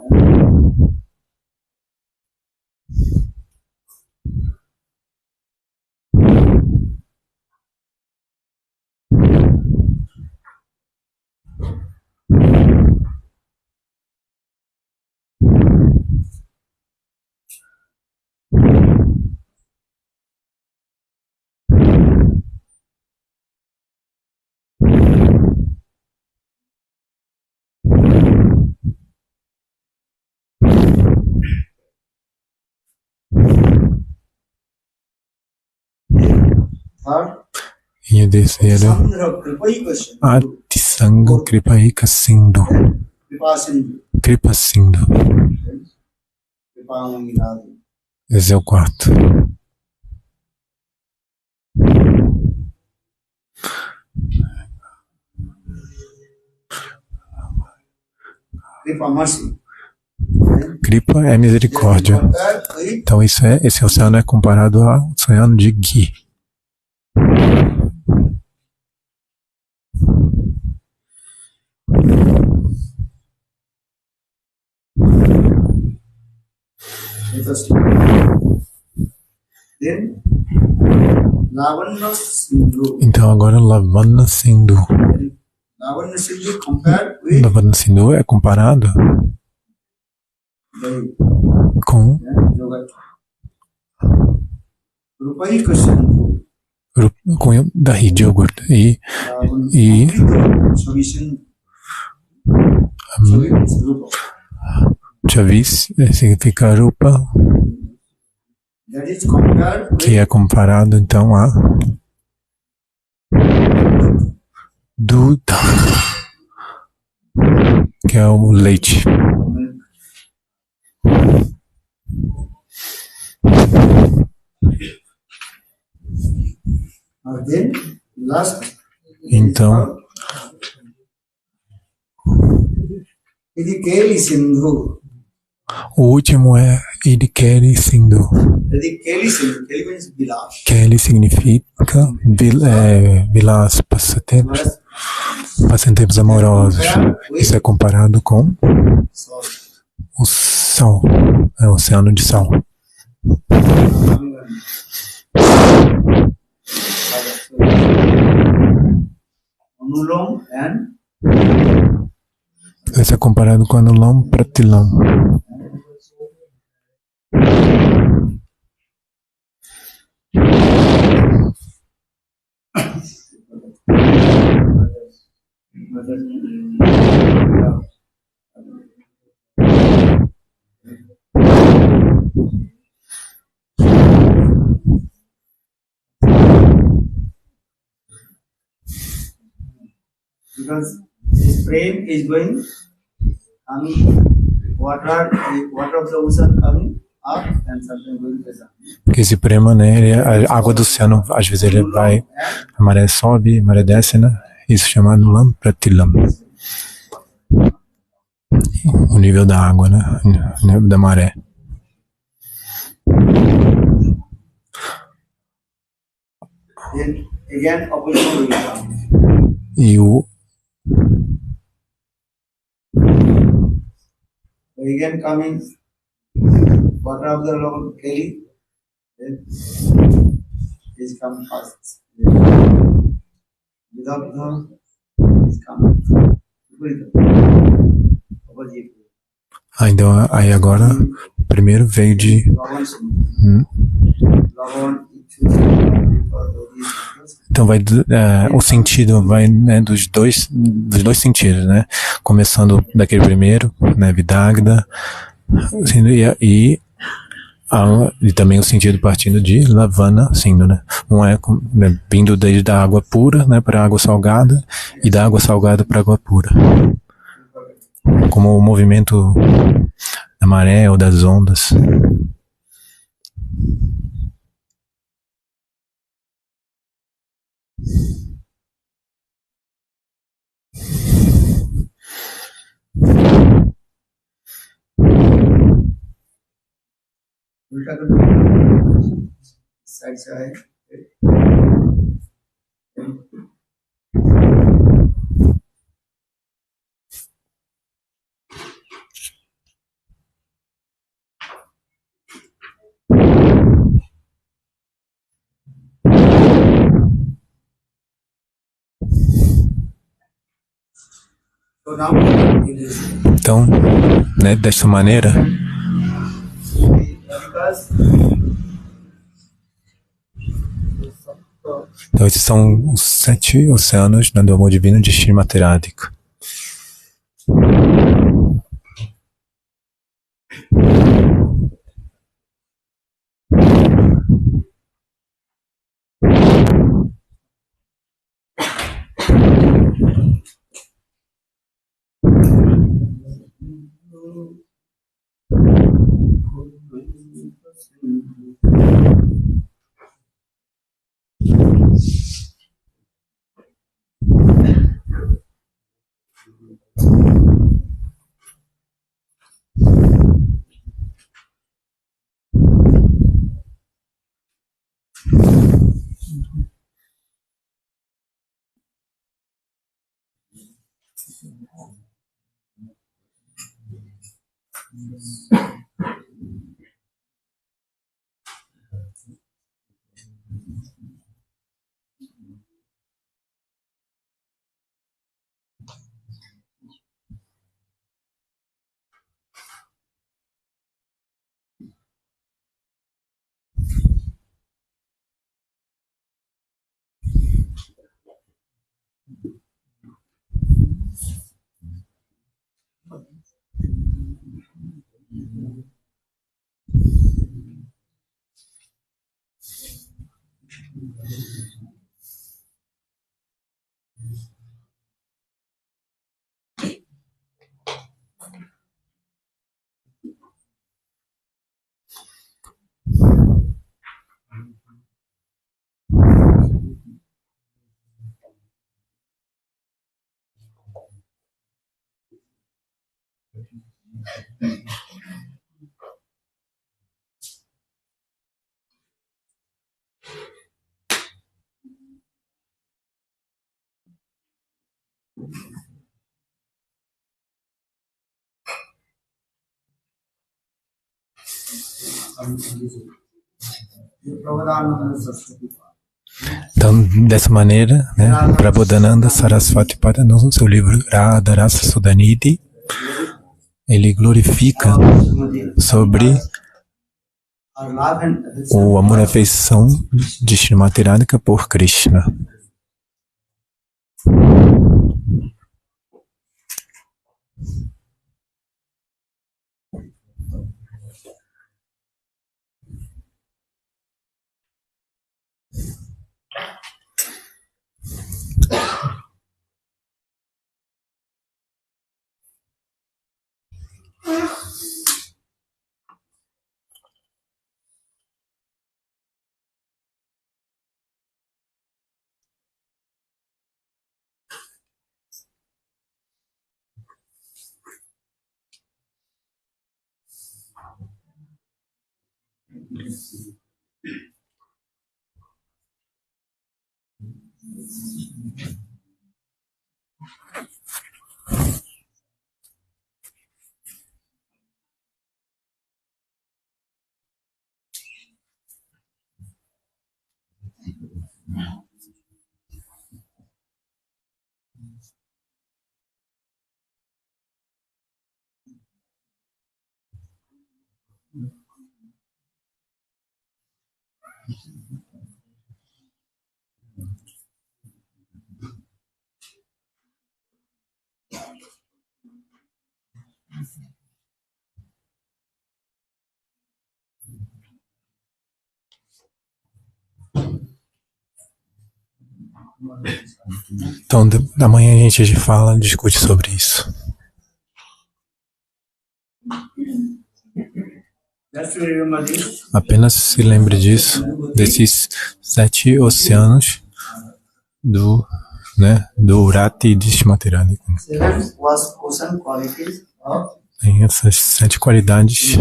E o terceiro, Atisanga Kripaika Sindhu. Kripa Sindhu. Esse é o quarto. Kripa é misericórdia. Então esse oceano é comparado ao oceano de Ghee. Lavanya Sindhu. Então agora Lavana Sindhu. Lavanya Sindhu compared with Lavana Sindhu é comparado the com yoga. Rupaika Sindhu. com dahi de iogurte e Solution. Chavis significa Rupa, That is compared with que é comparado então a Duda, que é o leite. Then last Então, Idikeli Sindhu. o último é Idikeli Sindhu. Idikeli Sindhu. Keli means Vilas. Keli significa vilas, passatempos amorosos. Isso é comparado com o sal, o oceano de sal. Anulom and Isso é comparado com Anulam Pratilam. because this frame is going coming water of the ocean coming up and something going to the sun. Porque esse prema, né, a água do oceano, às vezes ele vai, a maré sobe, a maré desce, né? Isso chama Anulam Pratilam. O nível da água, né? O nível da maré. Then again opposition will come. E o Again coming water of the Lord Kelly, then is come first. Without the is come opposite. então, aí agora, primeiro veio de então vai o sentido vai, né, dos dois sentidos, né? Começando daquele primeiro, né, Vidagda, e também o sentido partindo de Lavana Sindhu, né? Um é, né, vindo desde a água pura, né, para a água salgada e da água salgada para a água pura. Como o movimento da maré ou das ondas. Então, né, dessa maneira, então esses são os 7 oceanos, né, do amor divino de Srimati Radhika. Então, dessa maneira, né, Prabodhananda Saraswati Pada, no seu livro Radha Rasa Sudhanidhi, ele glorifica sobre o amor e afeição de Srimati Radhika por Krishna. Então, amanhã a gente fala, discute sobre isso. Apenas se lembre disso, desses 7 oceanos do Rati de Srimati Radhika. Tem essas 7 qualidades,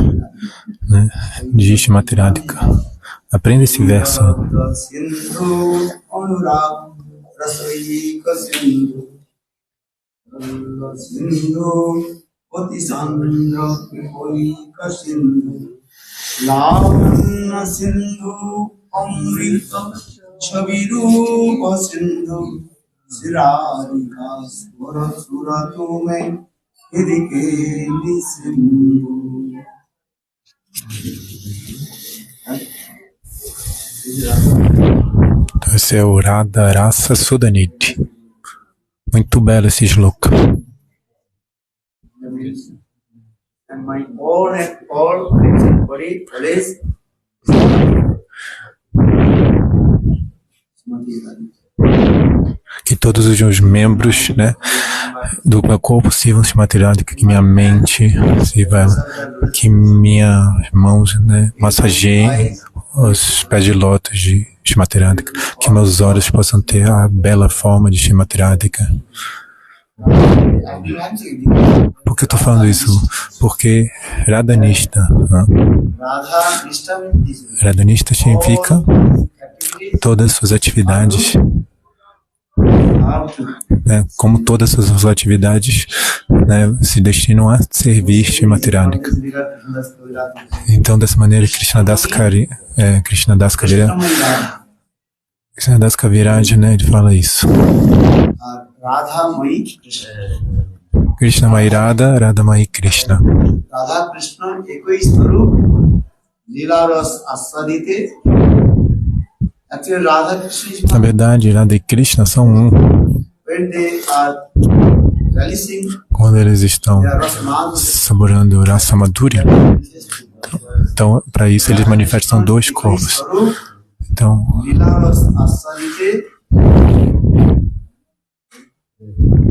né, de Srimati Radhika. Aprenda esse verso. Lavanya Sindhu Amrita Chavirupa Sindhu Sirarika Swara Suratume Hidikeli Sindhu. Então, esse é o Radha Rasa Sudhanidhi. Muito belo esse shloka. And my all body always que todos os membros, né, do meu corpo sirvam Srimati Radhika, que minha mente sirva ela, que minhas mãos, né, massageiem os pés de lótus de Srimati Radhika, que meus olhos possam ter a bela forma de Srimati Radhika. Por que eu estou falando isso? Porque Radhanishta, né? Radhanishta significa todas as suas atividades, né, como todas as suas atividades, né, se destinam a servir Srimati Radhika. Então, dessa maneira, Krishnadas Kaviraj, né, ele fala isso. Krishna Mai Radha, Radha Mai Krishna. Radha Krishna Ekoi Swarup Lila Ras Asadite. Na verdade, Radha e Krishna são um. when they are relishing quando eles estão their Rasa Madhurya, saboreando Rasa Madhurya, então para isso eles manifestam dois corpos. Então, Lilavas Asalite,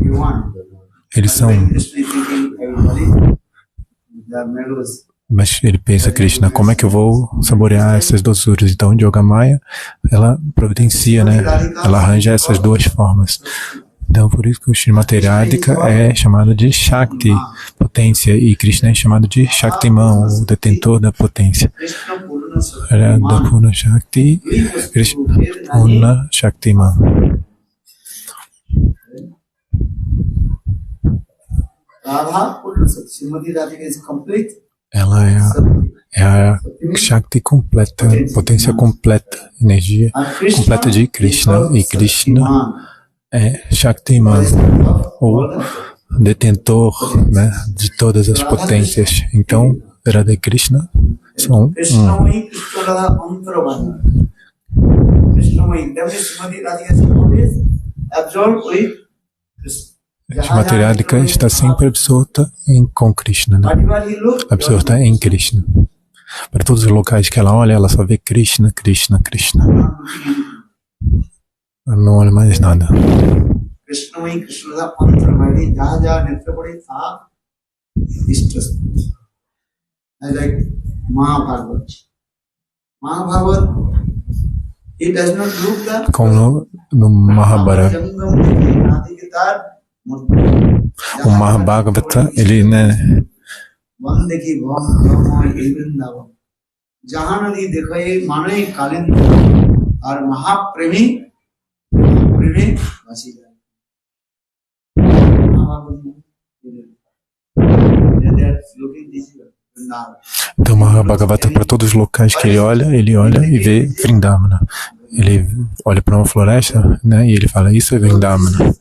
you want. eles são, Krishna is thinking, everybody, they are meadows. mas ele pensa, Krishna, como é que eu vou saborear essas doçuras? Então, Yogamaya, ela providencia, né? Ela arranja essas duas formas. Então, por isso que o Srimati Radhika é chamado de Shakti, potência, e Krishna é chamado de Shaktiman, o detentor da potência. Krishna Purna Radha Purna Shakti, Krishna Purna Shaktiman. Radha Purna Shakti. Srimati Radhika is complete. Ela é a Shakti completa, potência completa, energia completa de Krishna. E Krishna é Shaktiman, o detentor, né, de todas as potências. Então, Radha e Krishna são Krishnamai Krishna Radha Antravana. Krishnamai. That means Srimati Radhika is always absorbed with Krishna. Srimati Radhika está sempre absorta com Krishna, né? Absorta em Krishna. Para todos os locais que ela olha, ela só vê Krishna, Krishna, Krishna. Ela não olha mais nada. Krishnamai Krishna Radha Antravana. Jaha jaha netra pade tha istas. I like Mahabharata. Mahabharata, it does not look the Como no Mahabharata. O Mahabharata, ele, né, one देखी ब्रह्म ये वृंदावन जहां नदी देखे माने कालिंद और महाप्रेमी प्रेमी वासी जाए então Mahabharata, para todos os locais que ele olha e vê Vrindavana. Ele olha para uma floresta, né, e ele fala, isso é Vrindavana.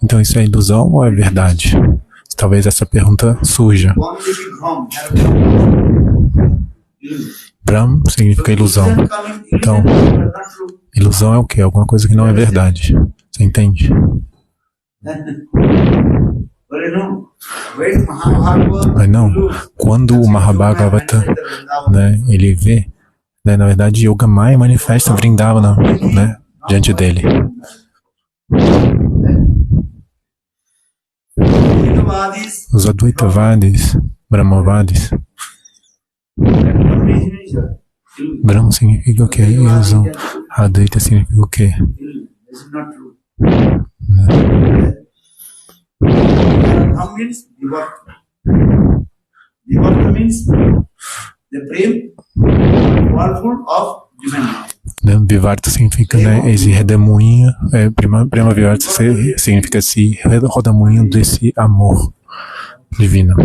Então isso é ilusão ou é verdade? Talvez essa pergunta surja. Brahm significa ilusão. Então, ilusão é o quê? Alguma coisa que não é verdade. Você entende? Mas não, quando o Mahabharata, né, ele vê, né, na verdade, Yogamaya manifesta Vrindavana, né, diante dele. Os Advaitavadis, Brahmavadis. Brahma significa o que? Ilusão. Advaita significa o que? Vivarta significa, né, esse redemoinho, Prema Vivarta significa esse redemoinho desse amor divino.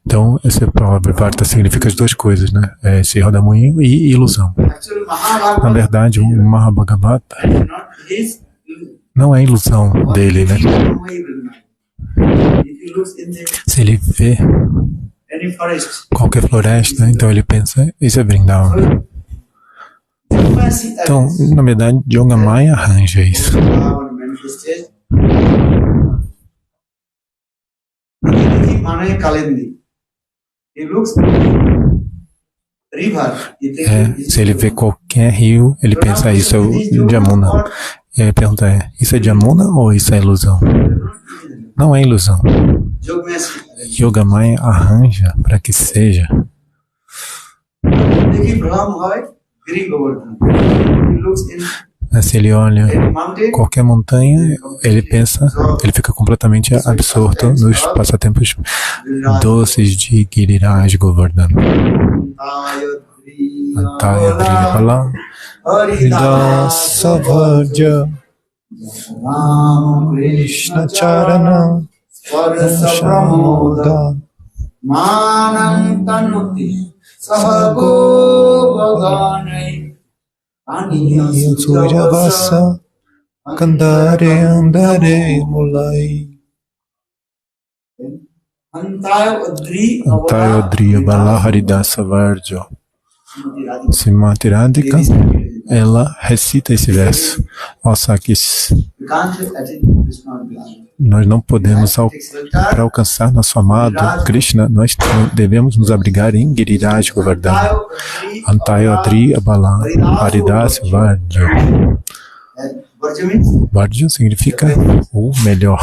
Então, essa palavra Vivarta significa as duas coisas, né? Esse redemoinho e ilusão. Na verdade, o Mahabharata não é ilusão dele, né? Se ele vê qualquer floresta, então ele pensa, isso é Vrindavan. Então, na verdade, Yogamaya arranja isso. Se ele vê qualquer rio, ele pensa, isso é o Jamuna. E aí a pergunta é, isso é Jamuna ou isso é ilusão? Não é ilusão. Yogamaya arranja para que seja. Se ele olha qualquer montanha, ele pensa, ele fica completamente absorto nos passatempos doces de Giriraj Govardhan. Antaya Drivala Dasa Vajja Krishna Charana Shamoda Manam Tanuti Sahago Bhaganai Sujavasa Kandare Andare Mulai Antaya Driya Bala Haridasa Varjo Srimati Radhika ela recita esse verso. Ó Sakis, We can't attain Krishna Balaram. nós não podemos, para alcançar nosso amado Krishna, nós devemos nos abrigar em Giriraj Govardhana. Antayo Adri Abala Haridas Vardja. Varja means Vardja significa o melhor.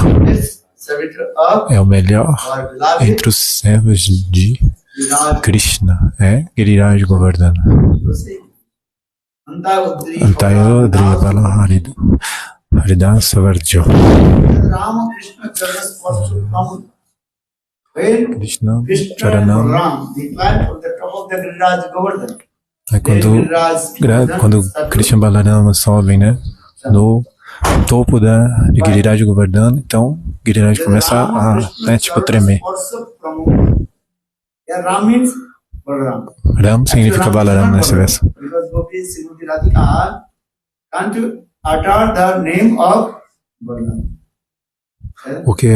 servitor of É o melhor our beloved entre os servos de Virat. Krishna. É Giriraj Govardhana. Antayo Adri Abala Haridas Vardja. Rama Krishna Charanas first from when Krishna Krishna Charanam. and Ram, they climbed from the top of the Giriraj Govardhan. É quando Krishna e Balarama sobem, né, no topo de Giriraj Govardhana, então Giriraj começa a, né, tipo, tremer. Ram means Balaram. Ram significa Balarama nesse verso. Because Gopi Srimati Radhika can't utter the name of Balaram. Porque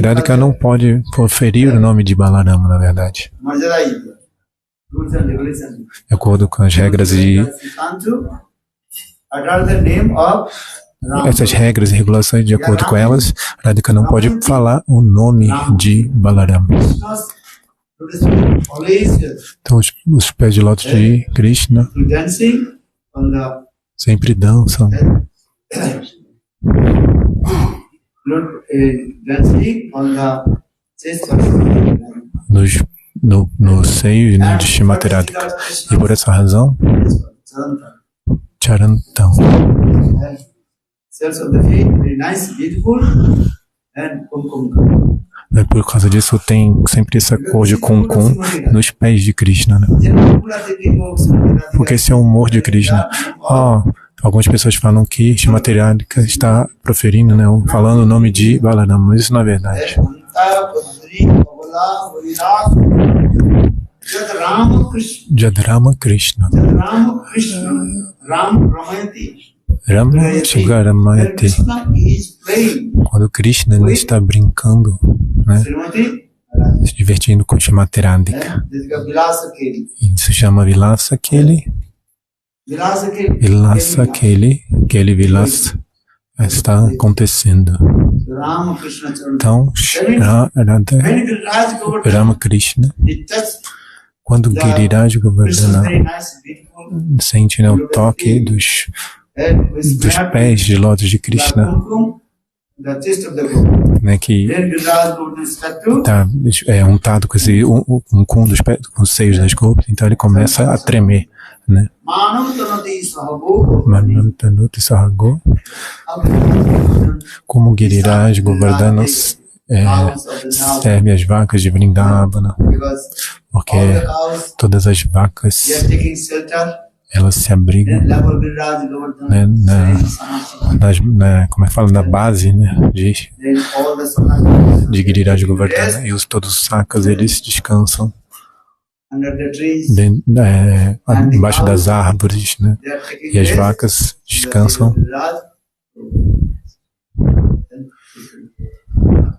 Radhika não pode proferir o nome de Balarama, na verdade. Marjada Ida. Rules and regulations. De acordo com as regras e Can't utter the name of Ram. essas regras e regulações, de acordo com elas, Radhika não pode falar o nome de Balarama. Always Então os pés de lótus de Krishna dancing on the sempre dançam, dancing on the chest of no seio, né, de Shrimati Radhika. E por essa razão, Charantam. cells of the feet, very nice, beautiful, and kumkum. Por causa disso tem sempre essa cor de kumkum nos pés de Krishna, né? Porque esse é o humor de Krishna. Algumas pessoas falam que Shrimati Radhika está proferindo, né, falando o nome de Balarama, mas isso não é verdade. Jadrama Krishna. Rama Shigaramayati. Quando Krishna ele está brincando, né, se divertindo com Shrimati Radhika. Isso chama Vilasa Keli. Vilasa Keli, Keli Vilasa está acontecendo. Então, Rama Krishna, quando Giriraj Govardhana sente, né, o toque dos pés de lótus de Krishna, né, que está untado com esse com dos pés, com os seios das golpes, então ele começa a tremer, né? Manantanuti Sahago, como Giriraj Govardhana serve as vacas de Vrindavana, porque todas as vacas elas se abrigam, né, como é que fala, na base, né, de Giriraj Govardhana, e todos os sakas eles descansam embaixo das árvores, né, e as vacas descansam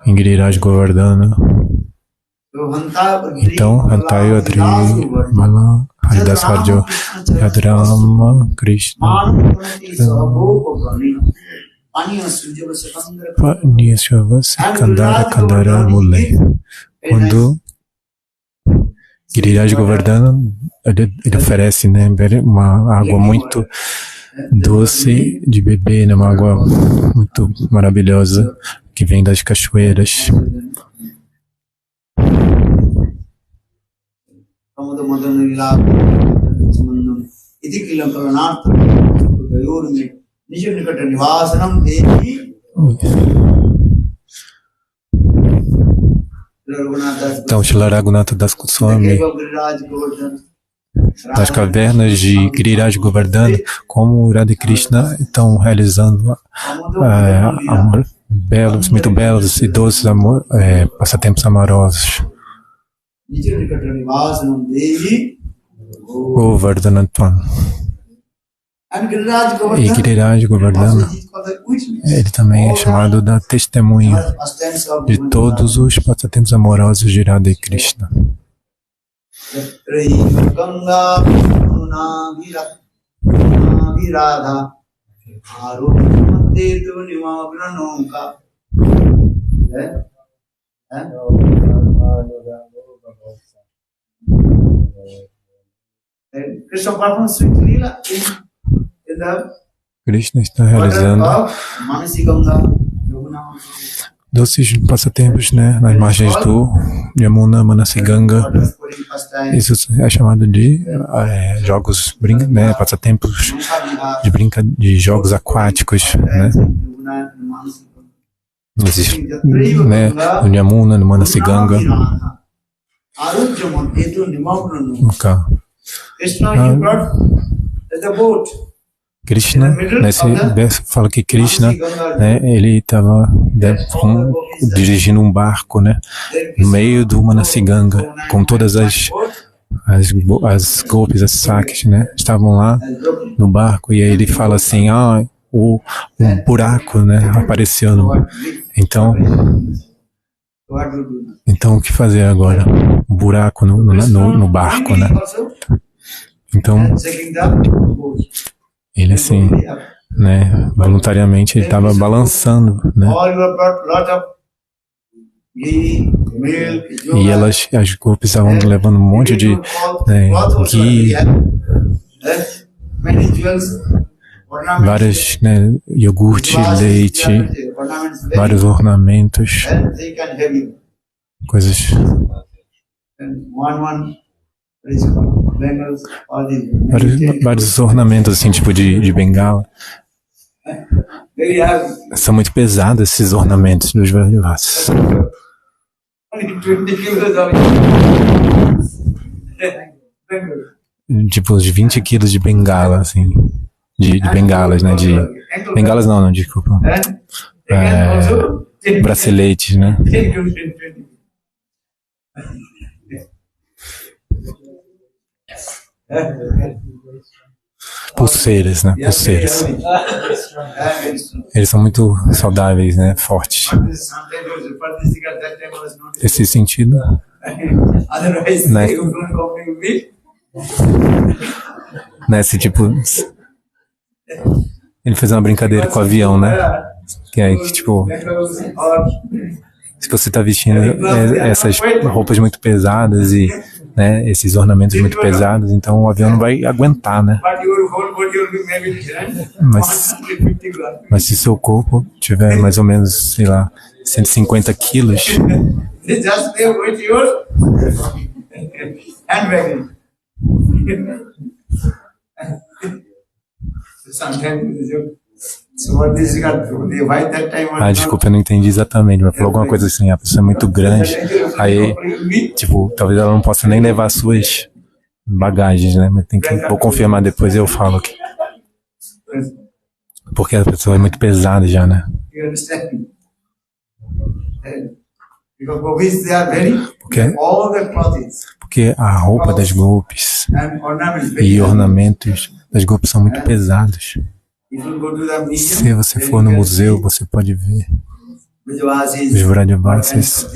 em Giriraj Govardhana. Então, Antayo Adri Bala Haridas Vardja Yadrama Krishna Panyasvasa Kandara Mule. Quando Giriraj Govardhana ele oferece, né, uma água muito doce de beber, né, uma água muito maravilhosa que vem das cachoeiras. Então, Srila Raghunatha Das Goswami, nas cavernas de Giriraj Govardhana, como Radha e Krishna estão realizando belos, muito belos e doces passatempos amorosos. Govardhanatvan. E Giriraj Govardhana, ele também é chamado da testemunha de todos os passatempos amorosos de Radha e Krishna. Madhi Radha Arumate tu Nimavranonka. Krishna performs sweet lila in the Krishna está water realizando of Manasi Ganga, Yamuna. doces passatempos, né, nas margens do Yamuna, Manasiganga. Isso é chamado de jogos, né, passatempos de jogos aquáticos, né? Existe, né, no Yamuna, no Manasiganga. Krishna, fala que Krishna, né, ele estava dirigindo um barco, né, no meio do Manasiganga, com todas as golpes, as saques, né, estavam lá no barco, e aí ele fala assim, um buraco, né, apareceu então o que fazer agora? Um buraco no barco, né? Então ele assim, né, voluntariamente ele estava balançando, né? E as golpes estavam levando um monte de ghee, vários, né, iogurte, leite, vários ornamentos, coisas, vários ornamentos assim, tipo de bengala. São muito pesados esses ornamentos dos Vrajavasis. Tipo uns 20 quilos de bengala, assim. De bengalas, né? De bengalas não, desculpa. Braceletes, né? Pulseiras, né? Pulseiras. Eles são muito saudáveis, né? Fortes. Nesse sentido, né? Nesse tipo, ele fez uma brincadeira com o avião, né? Que é tipo, se você está vestindo essas roupas muito pesadas e, né, esses ornamentos muito pesados, então o avião não vai aguentar, né? Mas se seu corpo tiver mais ou menos, sei lá, 150 quilos, desculpa, eu não entendi exatamente, mas falou alguma coisa assim, a pessoa é muito grande, aí, tipo, talvez ela não possa nem levar suas bagagens, né? Mas vou confirmar depois e eu falo aqui. Porque a pessoa é muito pesada já, né? Porque a roupa das golpes e ornamentos das golpes são muito pesados. Se você for no museu, você pode ver os Vrajavasis,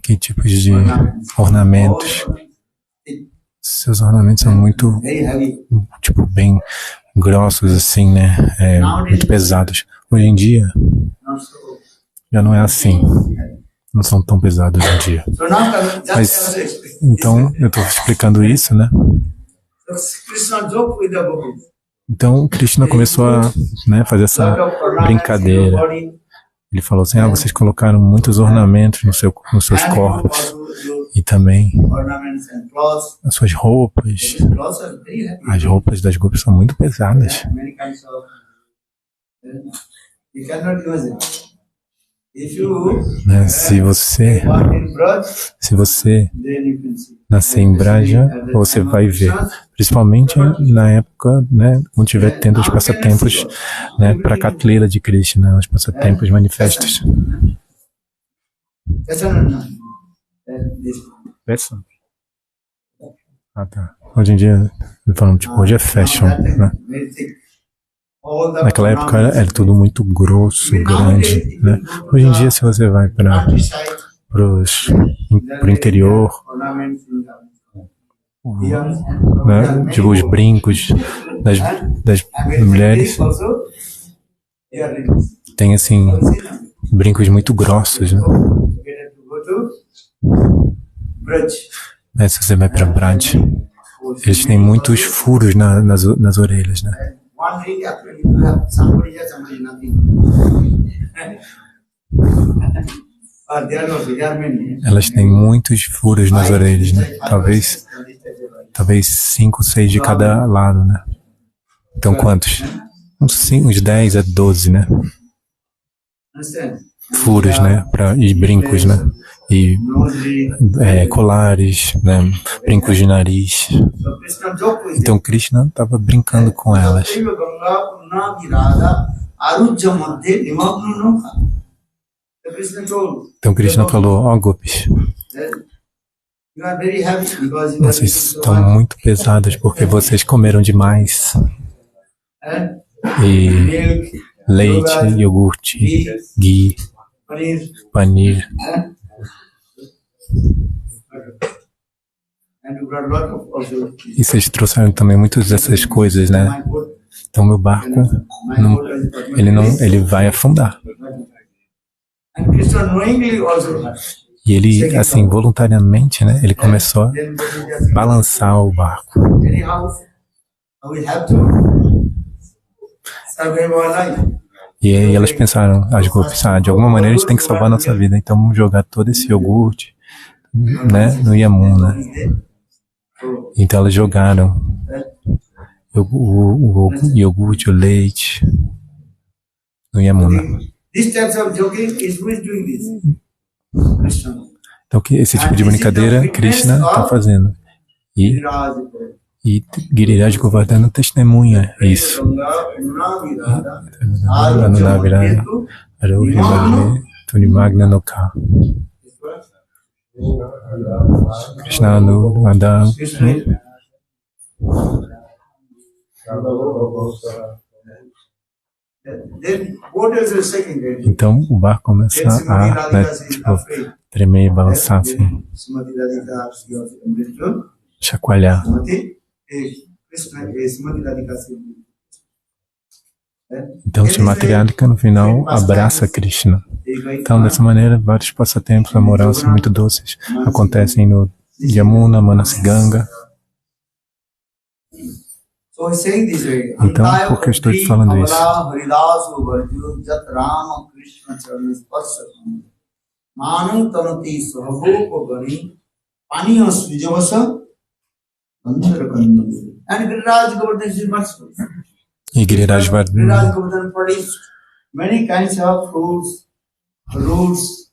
que tipos de ornamentos. Seus ornamentos são muito, tipo, bem grossos, assim, né? Muito pesados. Hoje em dia, já não é assim. Não são tão pesados hoje em dia. Mas, então, eu estou explicando isso, né? Então, Krishna começou a, né, fazer essa brincadeira. Ele falou assim, vocês colocaram muitos ornamentos nos seus corpos e também as suas roupas. As roupas das golpes são muito pesadas. Né? Se você nascer em Braja, você vai ver, principalmente na época, né, quando estiver tendo os passatempos, né, para Katlila de Krishna, os passatempos manifestos. Tá. Hoje em dia, falando, tipo, hoje é fashion, né? Naquela época era tudo muito grosso, grande, né? Hoje em dia, se você vai para o interior, né? Tipo os brincos, das mulheres Also, earrings. tem assim brincos muito grossos, né? Get to go to Braj. Né, se você vai para Braj, eles têm muitos furos nas orelhas, né? One ring actually you have somebody has somebody nothing. There are many. Elas têm muitos furos nas orelhas, né? Talvez 5, 6 de cada lado, né? Então quantos? Uns 10 a 12, né? Understand? Furos, né? E brincos, né? E colares, né? Brincos de nariz. So Krishna joked with Então Krishna estava brincando com elas. Então Krishna falou, ó Gopis, vocês estão muito pesadas porque vocês comeram demais. E leite, iogurte, ghee, paneer. E vocês trouxeram também muitas dessas coisas, né? Então meu barco, ele vai afundar. E ele, assim, voluntariamente, né? Ele começou a balançar o barco. E aí elas pensaram, as Gopis, de alguma maneira a gente tem que salvar a nossa vida, então vamos jogar todo esse iogurte, né, no Yamuna. Então elas jogaram o iogurte, o leite no Yamuna. Então esse tipo de brincadeira Krishna está fazendo. E Giriraj Govardhana testemunha isso. Anunaviraya Arohimagni Tunimagna Noka. Krishna Anurada. Então o barco começa a, né, tremer e balançar assim, chacoalhar. Então Srimati Radhika no final abraça Krishna. Então dessa maneira vários passatempos amorosos muito doces acontecem no Yamuna, Manasiganga. Então, por que eu estou te falando isso? E Giriraj Govardhana produced many kinds of fruits, roots,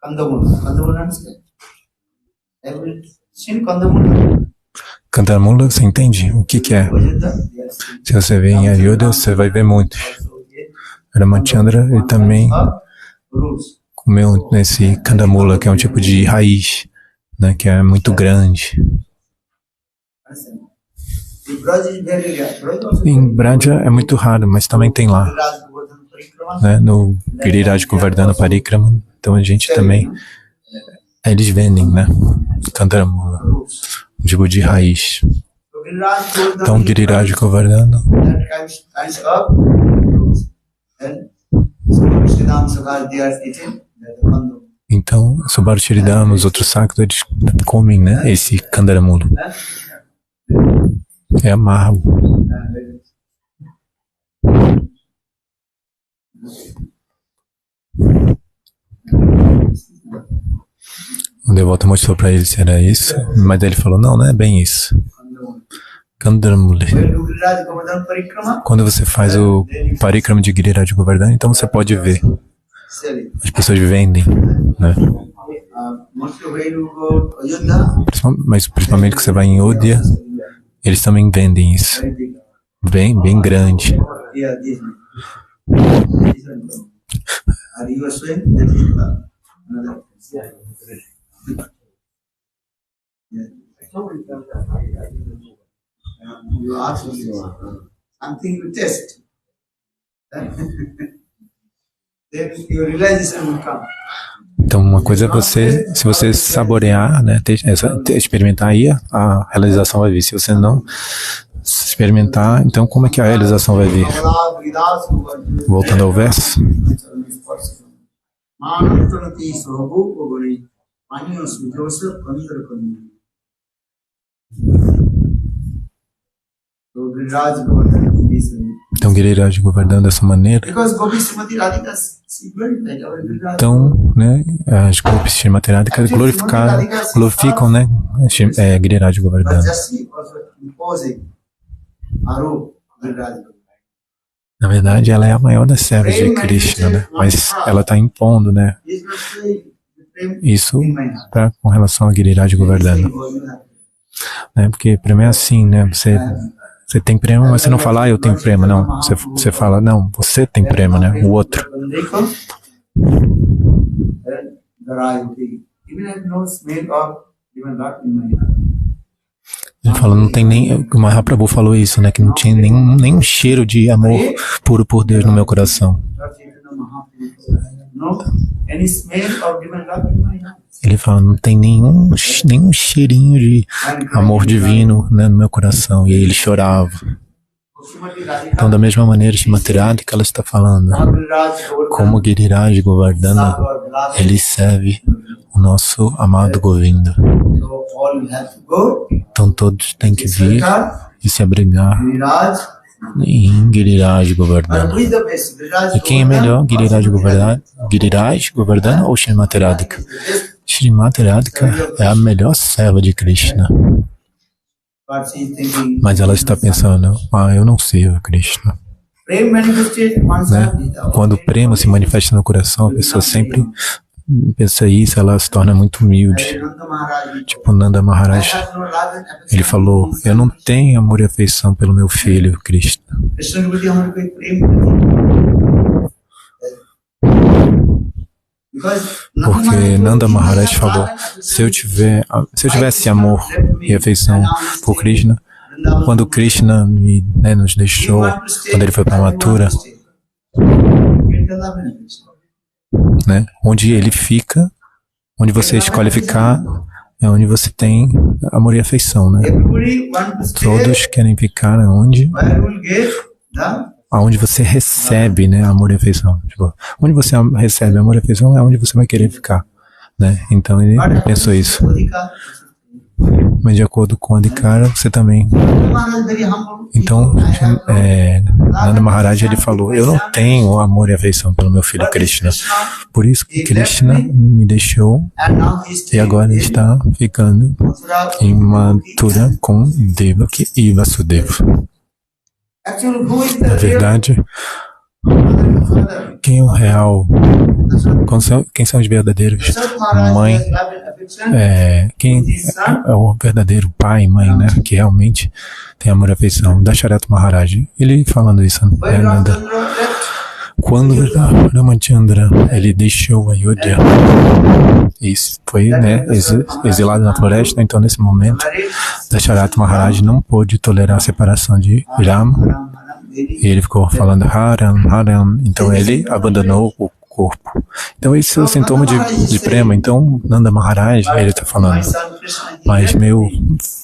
kandamula. Kandamula, understand? Every seen kandamula? Kandamula, você entende? O que é? Se você vê em Ayodhya, você vai ver muitos. Ramachandra, ele também comeu esse kandamula, que é um tipo de raiz, né, que é muito grande. Em Braja é muito raro, mas também tem lá, né, no Giriraj Govardhana Parikrama. Então a gente também, eles vendem, né, kandamula, um tipo de raiz. Então Giriraj Govardhana. Então, Subharu os outros sacos, eles comem, né, esse kandamula. É amargo. O devoto mostrou para ele se era isso, mas ele falou, não é bem isso. Kandamula. Quando você faz o Parikrama de Giriraj Govardhana, então você pode ver. As pessoas vendem, né? Mas principalmente que você vai em Ayodhya, eles também vendem isso. Bem grande. Então uma coisa é você, se você saborear, né, experimentar aí, a realização vai vir. Se você não experimentar, então como é que a realização vai vir? Voltando ao verso. Então Giriraj governando dessa maneira. Então, né, as Gopis Srimati Radhika glorificam, né, Giriraj governando. Na verdade, ela é a maior das servas de Krishna, né? Mas ela está impondo, né, isso com relação a Giriraj Govardhana. Né? Porque prema é assim, né? Você tem prema, mas você não fala, eu tenho prema, não. Você fala, não, você tem prema, né? O outro. Ele fala, não tem nem, o Mahaprabhu falou isso, né? Que não tinha nenhum cheiro de amor puro por Deus no meu coração. Ele fala, não tem nenhum cheirinho de amor divino, né, no meu coração. E aí ele chorava. Então, da mesma maneira, Srimati Radhika, ela está falando como Giriraj Govardhana, ele serve o nosso amado Govinda. Então todos têm que vir e se abrigar em Giriraj Govardhana. E quem é melhor, Giriraj Govardhana ou Srimati Radhika? Srimati Radhika é a melhor serva de Krishna. Mas ela está pensando, eu não sirvo Krishna. Né? Quando o prema se manifesta no coração, a pessoa sempre pensa isso, ela se torna muito humilde. Tipo Nanda Maharaj, ele falou, eu não tenho amor e afeição pelo meu filho, Krishna. Porque Nanda Maharaj falou, se eu tivesse amor e afeição por Krishna, quando Krishna nos deixou, quando ele foi para Mathura, né, onde ele fica, onde você escolhe ficar, é onde você tem amor e afeição, né? Todos querem ficar aonde você recebe, né, amor e afeição. Tipo, onde você recebe amor e afeição é onde você vai querer ficar, né? Então ele pensou isso. Mas de acordo com a Adhikara, você também. Então, Nanda Maharaj, ele falou, eu não tenho amor e afeição pelo meu filho Krishna. Por isso que Krishna me deixou e agora ele está ficando em Mathura com Devaki e Vasudeva. Na verdade, quem é o real? Quem são os verdadeiros mãe? Quem é o verdadeiro pai e mãe, né? Que realmente tem amor e afeição. Dasharatha Maharaj, ele falando isso, quando Ramachandra ele deixou Ayodhya e foi, né, exilado na floresta, então nesse momento Dasharatha Maharaj não pôde tolerar a separação de Rama e ele ficou falando Haram, Haram, então ele abandonou o corpo. Então isso é um sintoma de prema. Então Nanda Maharaj, ele está falando, mas meu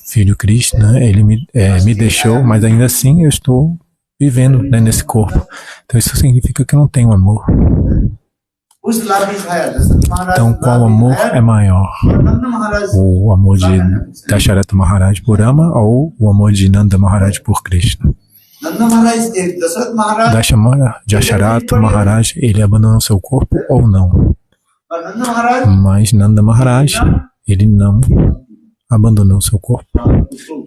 filho Krishna, ele me deixou, mas ainda assim eu estou vivendo, né, nesse corpo. Então isso significa que eu não tenho amor. Então qual amor é maior? O amor de Dasharatha Maharaj por Rama ou o amor de Nanda Maharaj por Krishna? Dasharatha Maharaj, ele abandonou seu corpo ou não? Mas Nanda Maharaj, ele não abandonou seu corpo.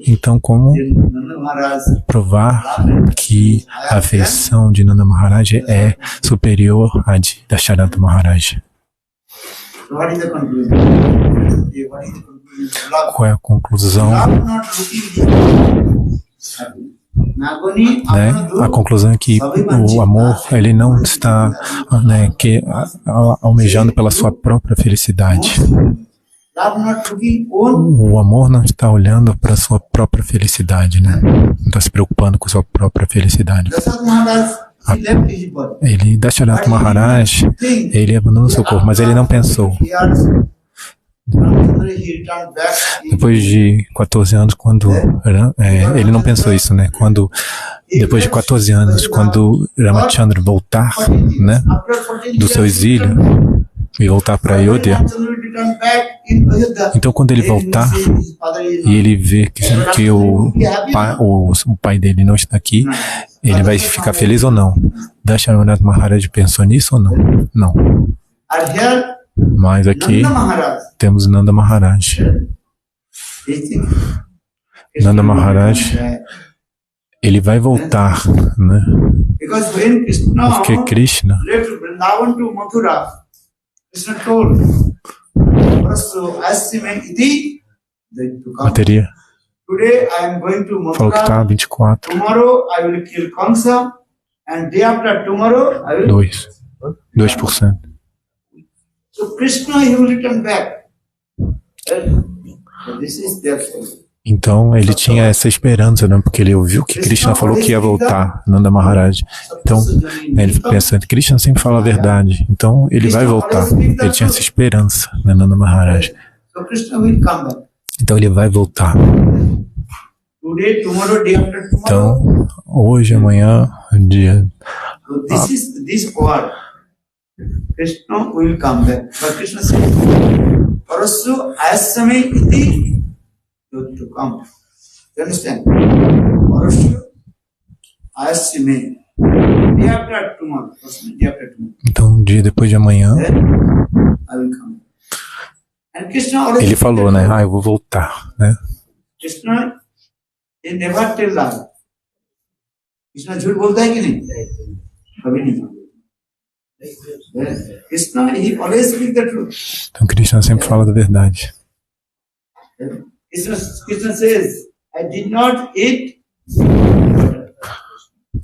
Então, como provar que a afeição de Nanda Maharaj é superior à de Dasharatha Maharaj? Qual é a conclusão? Né? A conclusão é que o amor, ele não está, né, almejando pela sua própria felicidade. O amor não está olhando para a sua própria felicidade, né? Não está se preocupando com a sua própria felicidade. Dasharatha Maharaj, ele abandonou seu corpo, mas ele não pensou. Ramchandra, he returned back in Depois de 14 anos, quando ele não pensou isso, né? Quando depois de 14 anos, quando Ramachandra voltar, né, do seu exílio e voltar para Ayodhya, então quando ele voltar e ele ver que o pai dele não está aqui, ele vai ficar feliz ou não? Dasharamanath Maharaj pensou nisso ou não? Não. Mas aqui temos Nanda Maharaj. Nanda Maharaj, ele vai voltar, né? Porque Krishna bateria falou que está 24. 2%. So Krishna, he will return back. This is their story. Então ele tinha essa esperança, né? Porque ele ouviu que Krishna falou que ia voltar, Nanda Maharaj. Então ele pensa, Krishna sempre fala a verdade, então ele vai voltar. Ele tinha essa esperança, né, Nanda Maharaj. Então ele vai voltar. Então hoje, amanhã, dia. Krishna will come back. But Krishna said, Parasya Ayasame iti to come. You understand? Parasya Ayasame. Day after tomorrow. Day after tomorrow. Então, um dia depois de amanhã, I will come. And Krishna ele falou, né? Eu vou voltar, né? Krishna, he never tell lie. Krishna झूठ बोलता है कि नहीं? कभी नहीं. Krishna, he always speaks the truth. Então Krishna sempre fala da verdade. Krishna says, I did not eat.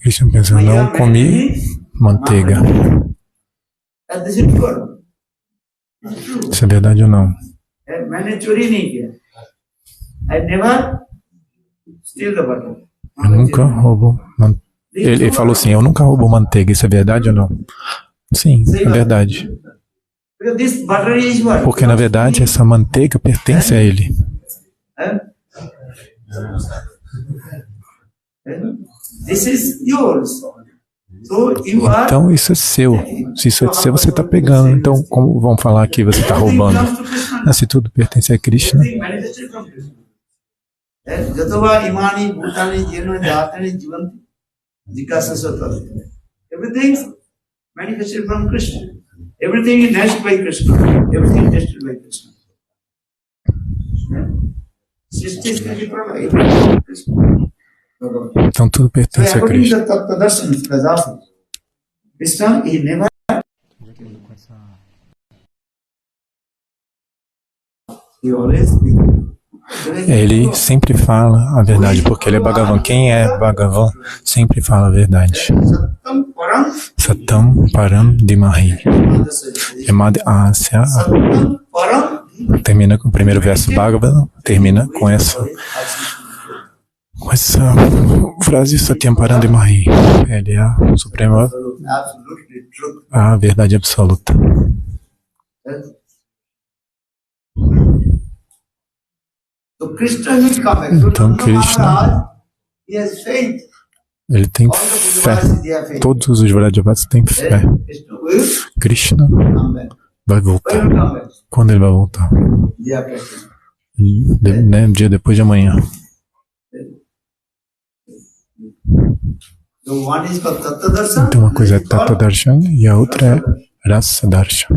Krishna pensa, eu não comi manteiga. Isso é verdade ou não? मैंने चोरी नहीं किया. I never steal the butter. Eu nunca roubo manteiga. Ele falou assim, eu nunca roubo manteiga. Isso é verdade ou não? Sim, é verdade. Porque na verdade essa manteiga pertence a ele. Então isso é seu. Se isso é seu, você está pegando. Então como vão falar que você está roubando? Se tudo pertence a Krishna. Everything manifested from Krishna. Everything is nourished by Krishna. Everything is tested by Krishna. Então tudo pertence a Krishna. Krishna, he never. He always. Ele sempre fala a verdade, porque ele é Bhagavan. Quem é Bhagavan sempre fala a verdade. Satam Param Dimahi. Yamad Asya. Termina com o primeiro verso Bhagavan, termina com essa frase Satyam Param Dimahi. Ele é a suprema, a verdade absoluta. Então Krishna, ele tem fé. Todos os Vrajavasis têm fé. Krishna vai voltar. Quando ele vai voltar? Um dia depois de amanhã. Então uma coisa é Tata Darshan e a outra é Rasa Darshan.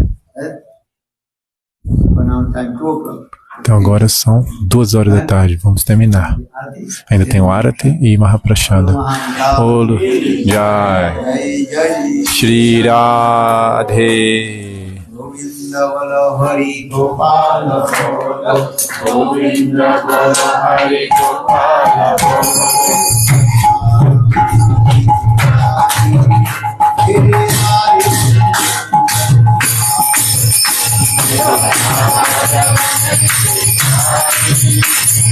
Então agora são 2 horas da tarde, vamos terminar. Ainda tem o Arati e Mahaprasada. Olo Jai Shri Radhe Govinda Vala Hari Gopala Govinda Vala Hari Gopala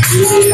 Hare